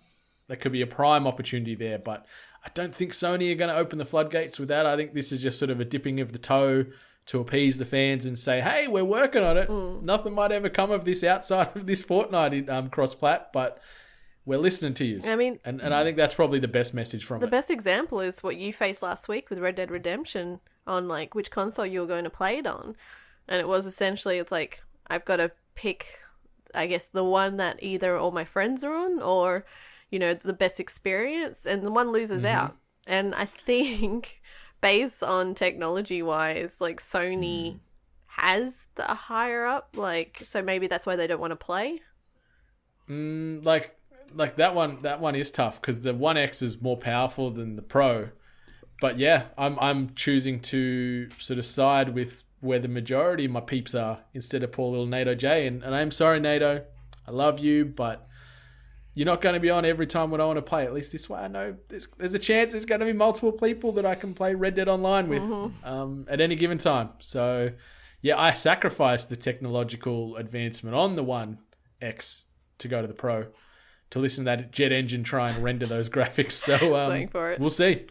That could be a prime opportunity there, but I don't think Sony are going to open the floodgates with that. I think this is just sort of a dipping of the toe to appease the fans and say, hey, we're working on it. Nothing might ever come of this outside of this Fortnite cross-plat, but we're listening to you. And I think that's probably the best message from it. The best example is what you faced last week with Red Dead Redemption on which console you were going to play it on. And it was essentially, it's like, I've got to pick, I guess, the one that either all my friends are on or, the best experience, and the one loses out. And I think based on technology-wise, Sony has the higher up, so maybe that's why they don't want to play. That one is tough because the One X is more powerful than the Pro. But yeah, I'm choosing to sort of side with where the majority of my peeps are instead of poor little NATO J. And I'm sorry, NATO, I love you, but you're not going to be on every time when I want to play. At least this way I know there's a chance there's going to be multiple people that I can play Red Dead Online with at any given time. So, yeah, I sacrificed the technological advancement on the One X to go to the Pro to listen to that jet engine try and render those graphics. So Waiting for it. We'll see.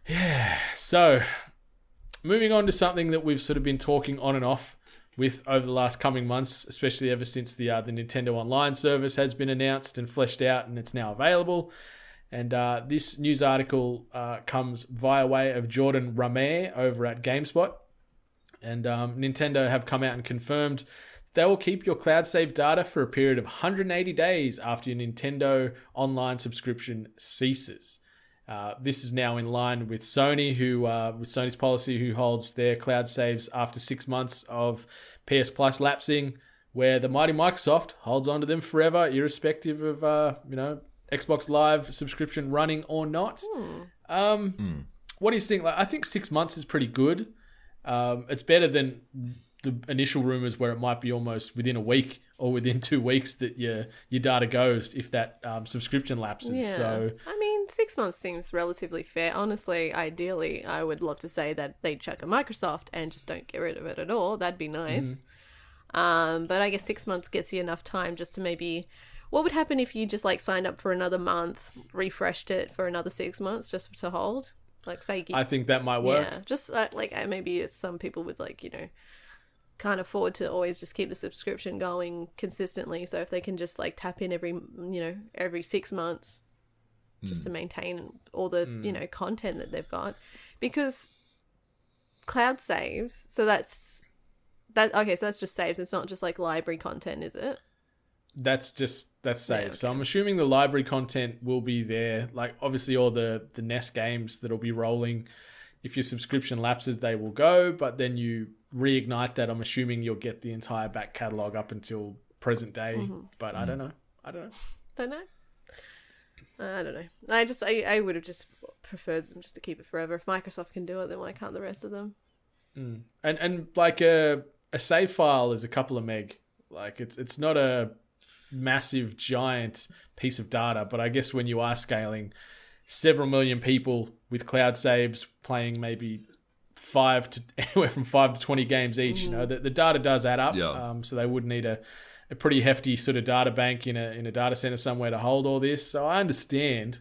Yeah, so moving on to something that we've sort of been talking on and off with over the last coming months, especially ever since the Nintendo Online service has been announced and fleshed out and it's now available. And this news article comes via way of Jordan Rameh over at GameSpot. And Nintendo have come out and confirmed they will keep your cloud save data for a period of 180 days after your Nintendo Online subscription ceases. This is now in line with Sony, with Sony's policy, who holds their cloud saves after 6 months of PS Plus lapsing, where the mighty Microsoft holds on to them forever, irrespective of Xbox Live subscription running or not. What do you think? I think 6 months is pretty good. It's better than the initial rumors where it might be almost within a week or within 2 weeks that your data goes if that subscription lapses. Yeah. So I mean, 6 months seems relatively fair. Honestly, ideally, I would love to say that they chuck a Microsoft and just don't get rid of it at all. That'd be nice. But I guess 6 months gets you enough time just to maybe... What would happen if you just signed up for another month, refreshed it for another 6 months just to hold? Say... I think that might work. Yeah, just maybe it's some people with can't afford to always just keep the subscription going consistently. So if they can just tap in every 6 months just to maintain all the, content that they've got, because cloud saves. So that's just saves. It's not just library content, is it? That's saves. Yeah, okay. So I'm assuming the library content will be there. Obviously all the NES games that'll be rolling. If your subscription lapses, they will go, but then you reignite that. I'm assuming you'll get the entire back catalogue up until present day, but I don't know. Don't know. I don't know. I would have just preferred them just to keep it forever. If Microsoft can do it, then why can't the rest of them? And a save file is a couple of meg. It's not a massive giant piece of data, but I guess when you are scaling several million people with cloud saves playing maybe anywhere from 5 to 20 games each, the data does add up. Yeah. So they would need a pretty hefty sort of data bank in a data center somewhere to hold all this. So I understand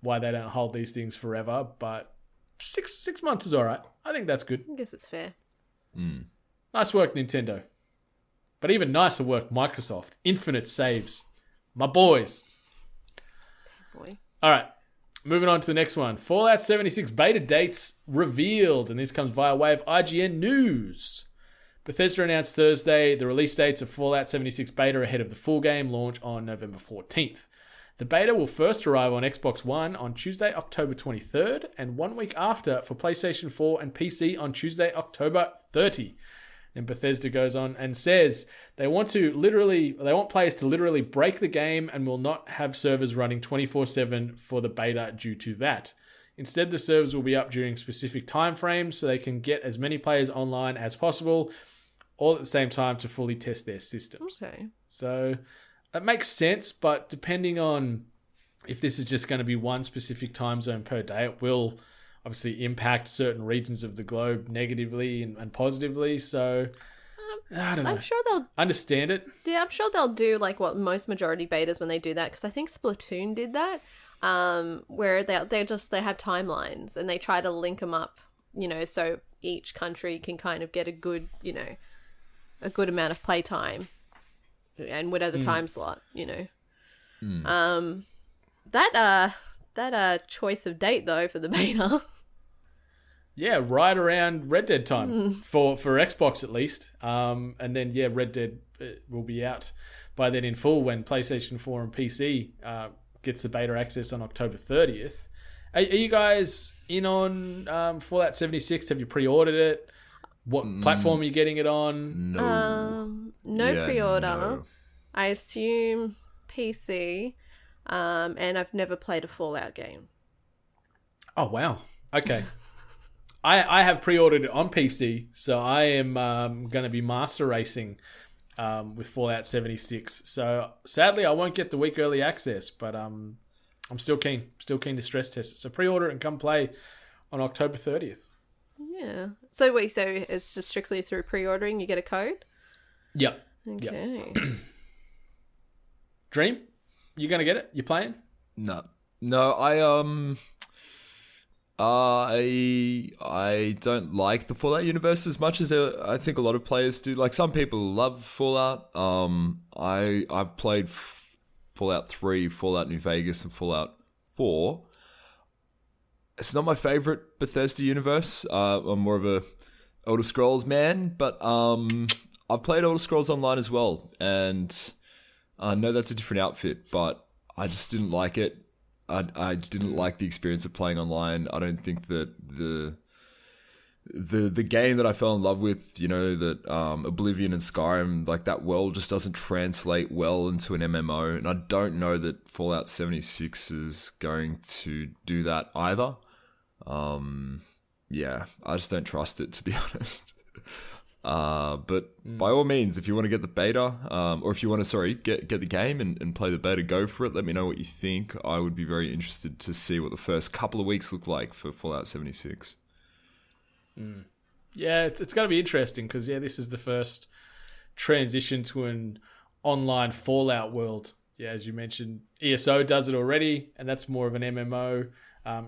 why they don't hold these things forever, but six months is all right. I think that's good. I guess it's fair. Nice work, Nintendo. But even nicer work, Microsoft. Infinite saves. My boys. Boy. All right. Moving on to the next one. Fallout 76 beta dates revealed, and this comes via way of IGN News. Bethesda announced Thursday the release dates of Fallout 76 beta ahead of the full game launch on November 14th. The beta will first arrive on Xbox One on Tuesday, October 23rd, and 1 week after for PlayStation 4 and PC on Tuesday, October 30. Then Bethesda goes on and says they want players to literally break the game and will not have servers running 24/7 for the beta due to that. Instead, the servers will be up during specific time frames so they can get as many players online as possible, all at the same time to fully test their systems. Okay. So that makes sense, but depending on if this is just going to be one specific time zone per day, it will obviously impact certain regions of the globe negatively and positively. So I don't know. I'm sure they'll understand it. Yeah, I'm sure they'll do what most majority betas when they do that, because I think Splatoon did that, where they have timelines and they try to link them up, so each country can kind of get a good amount of playtime and whatever time slot, That choice of date though for the beta. Yeah, right around Red Dead time for Xbox at least. And then Red Dead will be out by then in full when PlayStation 4 and PC gets the beta access on October 30th. Are you guys in on Fallout 76? Have you pre-ordered it? What platform are you getting it on? No pre-order. No. I assume PC. And I've never played a Fallout game. Oh, wow. Okay. I have pre-ordered it on PC, so I am going to be master racing with Fallout 76. So sadly, I won't get the week early access, but I'm still keen to stress test it. So pre-order it and come play on October 30th. Yeah. So wait, so it's just strictly through pre-ordering, you get a code? Yep. Okay. Yep. Dream, you gonna get it? You playing? No, I don't like the Fallout universe as much as I think a lot of players do. Like, some people love Fallout. I've played Fallout 3, Fallout New Vegas, and Fallout 4. It's not my favorite Bethesda universe. I'm more of a Elder Scrolls man, but I've played Elder Scrolls Online as well, and I know that's a different outfit, but I just didn't like it. I didn't like the experience of playing online. I don't think that the game that I fell in love with, that Oblivion and Skyrim, like, that world just doesn't translate well into an MMO, and I don't know that Fallout 76 is going to do that either. Yeah, I just don't trust it, to be honest. But by all means, if you want to get the beta, or if you want to, get the game and play the beta, go for it. Let me know what you think. I would be very interested to see what the first couple of weeks look like for Fallout 76. Yeah, it's going to be interesting because, this is the first transition to an online Fallout world. Yeah, as you mentioned, ESO does it already, and that's more of an MMO,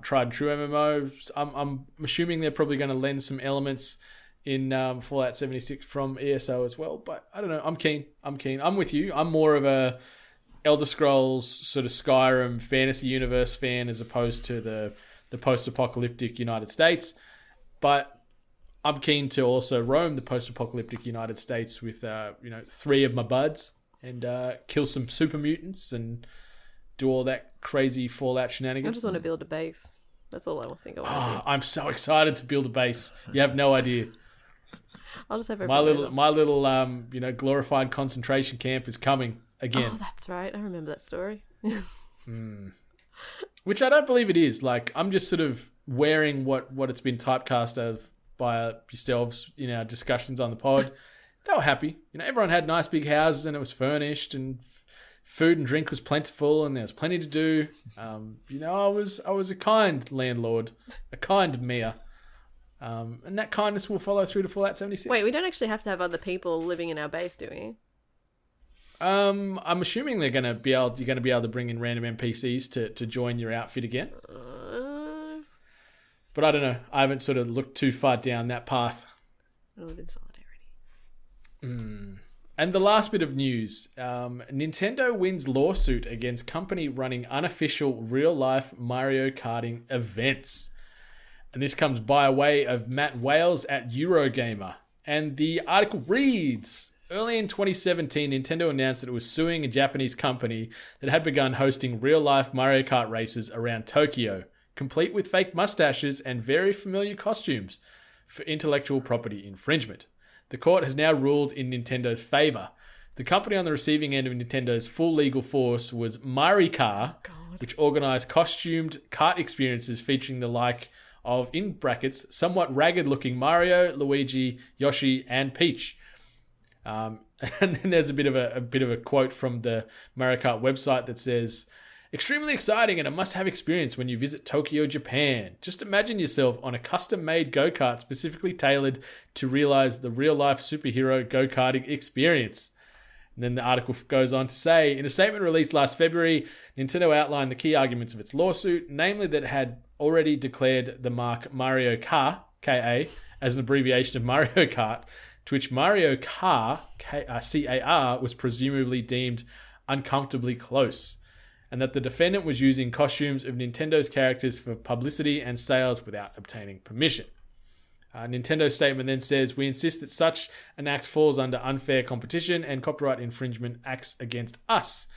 tried and true MMO. I'm assuming they're probably going to lend some elements in Fallout 76 from ESO as well, but I don't know. I'm keen. I'm with you. I'm more of a Elder Scrolls sort of Skyrim fantasy universe fan as opposed to the post-apocalyptic United States, but I'm keen to also roam the post-apocalyptic United States with 3 of my buds and kill some super mutants and do all that crazy Fallout shenanigans. I just want to build a base. That's all I think I want to do. I'm so excited to build a base. You have no idea. I'll just have my little glorified concentration camp is coming again. Oh, that's right. I remember that story. Which I don't believe it is. Like, I'm just sort of wearing what it's been typecast of by yourselves in our discussions on the pod. They were happy. Everyone had nice big houses and it was furnished and food and drink was plentiful and there was plenty to do. I was a kind landlord, a kind mayor. And that kindness will follow through to Fallout 76. Wait, we don't actually have to have other people living in our base, do we? I'm assuming you're going to be able to bring in random NPCs to join your outfit again. But I don't know. I haven't sort of looked too far down that path. I live in solidarity. And the last bit of news, Nintendo wins lawsuit against company running unofficial real-life Mario Karting events. And this comes by way of Matt Wales at Eurogamer. And the article reads, early in 2017, Nintendo announced that it was suing a Japanese company that had begun hosting real-life Mario Kart races around Tokyo, complete with fake mustaches and very familiar costumes, for intellectual property infringement. The court has now ruled in Nintendo's favor. The company on the receiving end of Nintendo's full legal force was MariCar, which organized costumed kart experiences featuring the like of, in brackets, somewhat ragged-looking Mario, Luigi, Yoshi, and Peach. And then there's a bit of a quote from the MariCar website that says, "Extremely exciting and a must-have experience when you visit Tokyo, Japan. Just imagine yourself on a custom-made go-kart specifically tailored to realize the real-life superhero go-karting experience." And then the article goes on to say, in a statement released last February, Nintendo outlined the key arguments of its lawsuit, namely that it had already declared the mark Mario Kart, K-A, as an abbreviation of Mario Kart, to which Mario Kart, C-A-R, was presumably deemed uncomfortably close, and that the defendant was using costumes of Nintendo's characters for publicity and sales without obtaining permission. Nintendo's statement then says, "We insist that such an act falls under unfair competition and copyright infringement acts against us."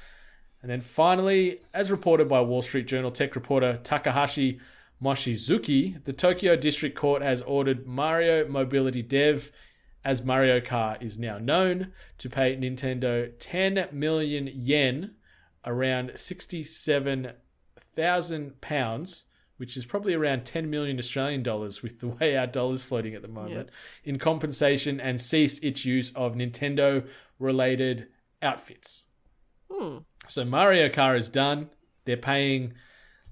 And then finally, as reported by Wall Street Journal tech reporter Takahashi Mochizuki, the Tokyo District Court has ordered Mario Mobility Dev, as Mario Kart is now known, to pay Nintendo 10 million yen, around £67,000, which is probably around 10 million Australian dollars with the way our dollar's floating at the moment, in compensation and cease its use of Nintendo-related outfits. So Mario Kart is done. They're paying,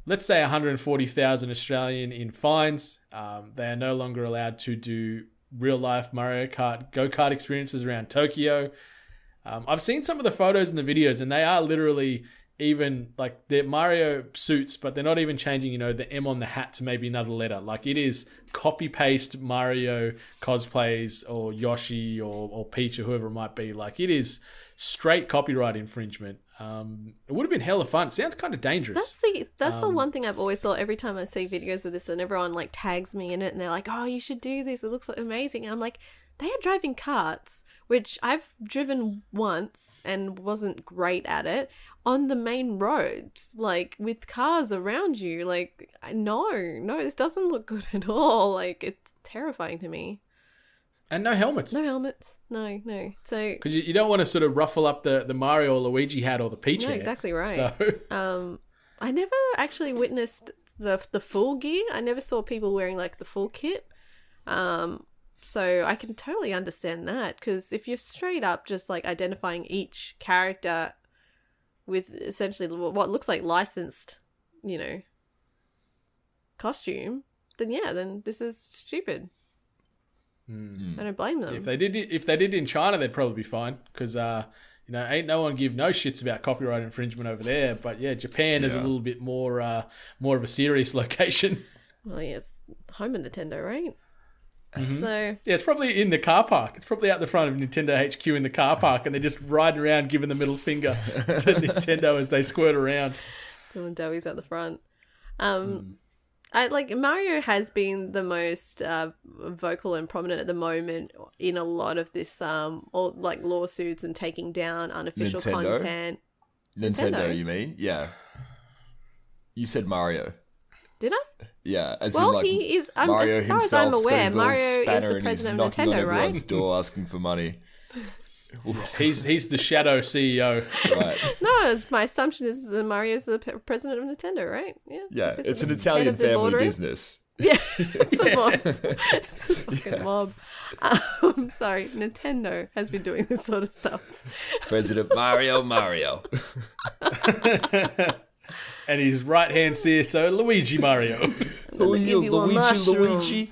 let's say, 140,000 Australian in fines. They are no longer allowed to do real-life Mario Kart go-kart experiences around Tokyo. I've seen some of the photos and the videos, and they are literally even like they're Mario suits, but they're not even changing, the M on the hat to maybe another letter. Like it is copy-paste Mario cosplays or Yoshi or Peach or whoever it might be. Like it is straight copyright infringement. It would have been hella fun. It sounds kind of dangerous. That's the one thing I've always thought every time I see videos of this and everyone like tags me in it and they're like, oh, you should do this. It looks like amazing. And I'm like, they are driving karts, which I've driven once and wasn't great at it, on the main roads, like with cars around you. Like, no, this doesn't look good at all. Like, it's terrifying to me. And no helmets. No. So because you don't want to sort of ruffle up the Mario or Luigi hat or the Peach hair. Exactly right. So, I never actually witnessed the full gear. I never saw people wearing like the full kit. So I can totally understand that, because if you're straight up just like identifying each character with essentially what looks like licensed, costume, then this is stupid. I don't blame them. If they did it in China, they'd probably be fine, because ain't no one give no shits about copyright infringement over there. But yeah, Japan is a little bit more of a serious location. Well, yes, home of Nintendo, right? So yeah, it's probably in the car park. It's probably out the front of Nintendo HQ in the car park, and they're just riding around giving the middle finger to Nintendo as they squirt around. Doing doughies at the front. I like Mario has been the most vocal and prominent at the moment in a lot of this all like lawsuits and taking down unofficial content. Nintendo, you mean? Yeah. You said Mario. Did I? Yeah, he is. Mario as far as himself I'm aware, Mario is the and president of he's knocking on Nintendo, everyone's right? door asking for money. He's the shadow CEO. Right. No, it's my assumption is that Mario's the president of Nintendo, right? Yeah, it's an Italian family business. Yeah, it's a mob. It's a fucking mob. Sorry, Nintendo has been doing this sort of stuff. President Mario. And his right-hand CSO, Luigi Mario. Luigi.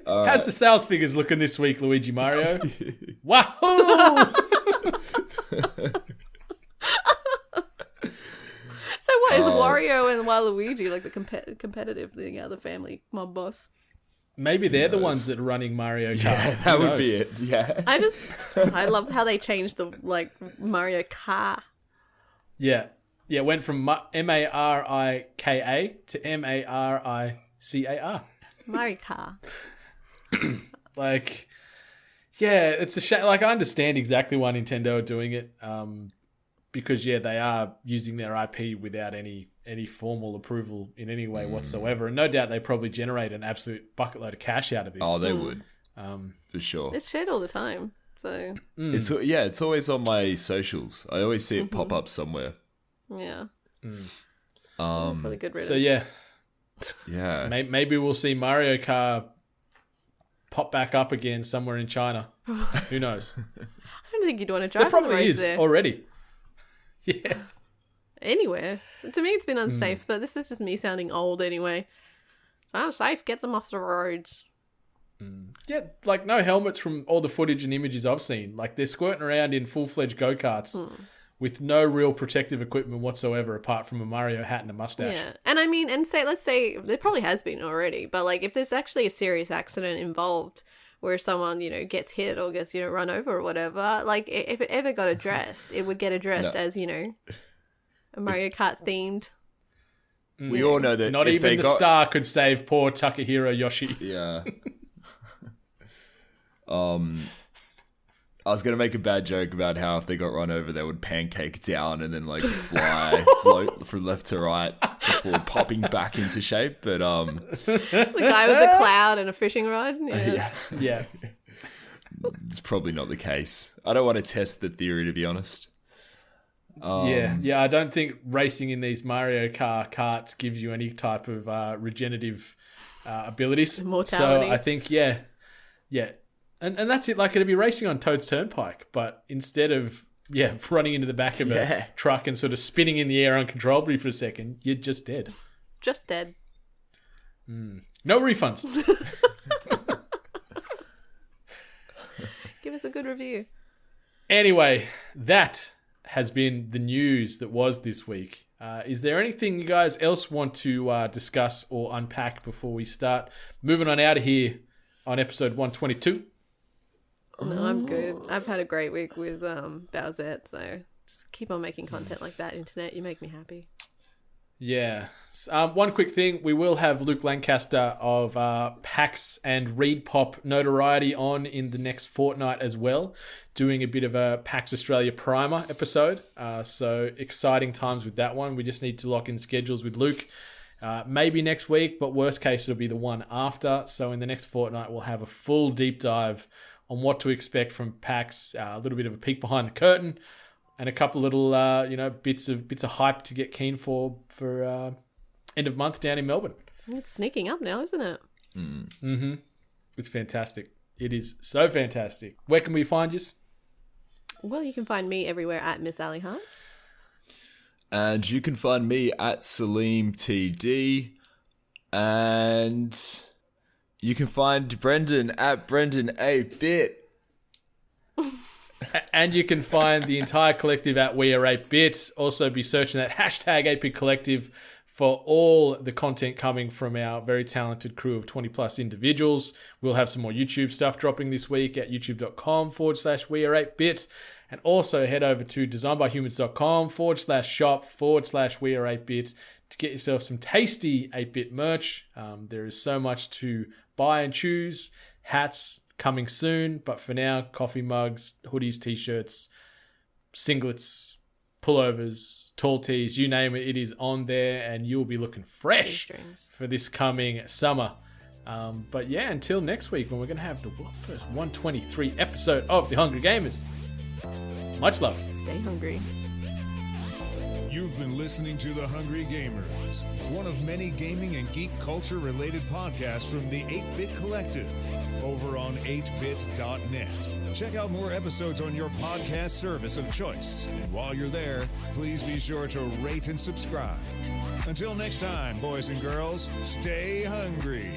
How's the sales figures looking this week, Luigi Mario? Wahoo! So what is Wario and Waluigi like the competitive thing? The family mob boss. Maybe they're the ones that are running Mario Kart. Yeah, that would be it. Yeah. I love how they changed the Mario Kart. Yeah. Yeah, it went from MARIKA to MARICAR. MariCar. It's a shame. Like, I understand exactly why Nintendo are doing it. Because, they are using their IP without any formal approval in any way whatsoever. And no doubt they probably generate an absolute bucket load of cash out of this. Oh, they would. For sure. It's shared all the time. So It's always on my socials. I always see it pop up somewhere. Yeah. Probably good riddance. So yeah. Maybe we'll see Mario Kart pop back up again somewhere in China. Who knows? I don't think you'd want to drive There on the probably roads is there. already. Yeah. Anywhere. To me, it's been unsafe, but this is just me sounding old anyway. It's unsafe. Get them off the roads. Yeah, like no helmets from all the footage and images I've seen. Like they're squirting around in full-fledged go-karts with no real protective equipment whatsoever apart from a Mario hat and a mustache. Yeah. And I mean, let's say there probably has been already, but like if there's actually a serious accident involved where someone, gets hit or gets, run over or whatever, like if it ever got addressed, it would get addressed as, a Mario Kart themed. We all know that not even the star could save poor Takahiro Yoshi. Yeah. I was going to make a bad joke about how if they got run over, they would pancake down and then float from left to right before popping back into shape. But the guy with the cloud and a fishing rod. Yeah. It's probably not the case. I don't want to test the theory, to be honest. Yeah. I don't think racing in these Mario Kart karts gives you any type of regenerative abilities. Mortality. So I think, yeah. And that's it. Like, it'd be racing on Toad's Turnpike, but instead of, running into the back of a truck and sort of spinning in the air uncontrollably for a second, you're just dead. Just dead. No refunds. Give us a good review. Anyway, that has been the news that was this week. Is there anything you guys else want to discuss or unpack before we start moving on out of here on episode 122? No, I'm good. I've had a great week with Bowsette, so just keep on making content like that, internet. You make me happy. Yeah. One quick thing. We will have Luke Lancaster of PAX and Read Pop notoriety on in the next fortnight as well, doing a bit of a PAX Australia primer episode. So exciting times with that one. We just need to lock in schedules with Luke. Maybe next week, but worst case, it'll be the one after. So in the next fortnight, we'll have a full deep dive on what to expect from PAX, a little bit of a peek behind the curtain, and a couple little, bits of hype to get keen for end of month down in Melbourne. It's sneaking up now, isn't it? Mm-hmm. It's fantastic. It is so fantastic. Where can we find you? Well, you can find me everywhere at Miss Ali Hunt. And you can find me at Salim TD. And you can find Brendan at Brendan 8-Bit. And you can find the entire collective at We Are 8-Bit. Also be searching that hashtag 8-Bit Collective for all the content coming from our very talented crew of 20 plus individuals. We'll have some more YouTube stuff dropping this week at youtube.com/We Are 8-Bit. And also head over to designbyhumans.com/shop/We Are 8-Bit to get yourself some tasty 8-Bit merch. There is so much to buy and choose. Hats coming soon, but for now, coffee mugs, hoodies, t-shirts, singlets, pullovers, tall tees, you name it, it is on there, and you'll be looking fresh for this coming summer. But yeah, until next week when we're going to have the world first 123 episode of The Hungry Gamers. Much love. Stay hungry. You've been listening to The Hungry Gamers, one of many gaming and geek culture related podcasts from the 8-Bit Collective over on 8bit.net. Check out more episodes on your podcast service of choice. And while you're there, please be sure to rate and subscribe. Until next time, boys and girls, stay hungry.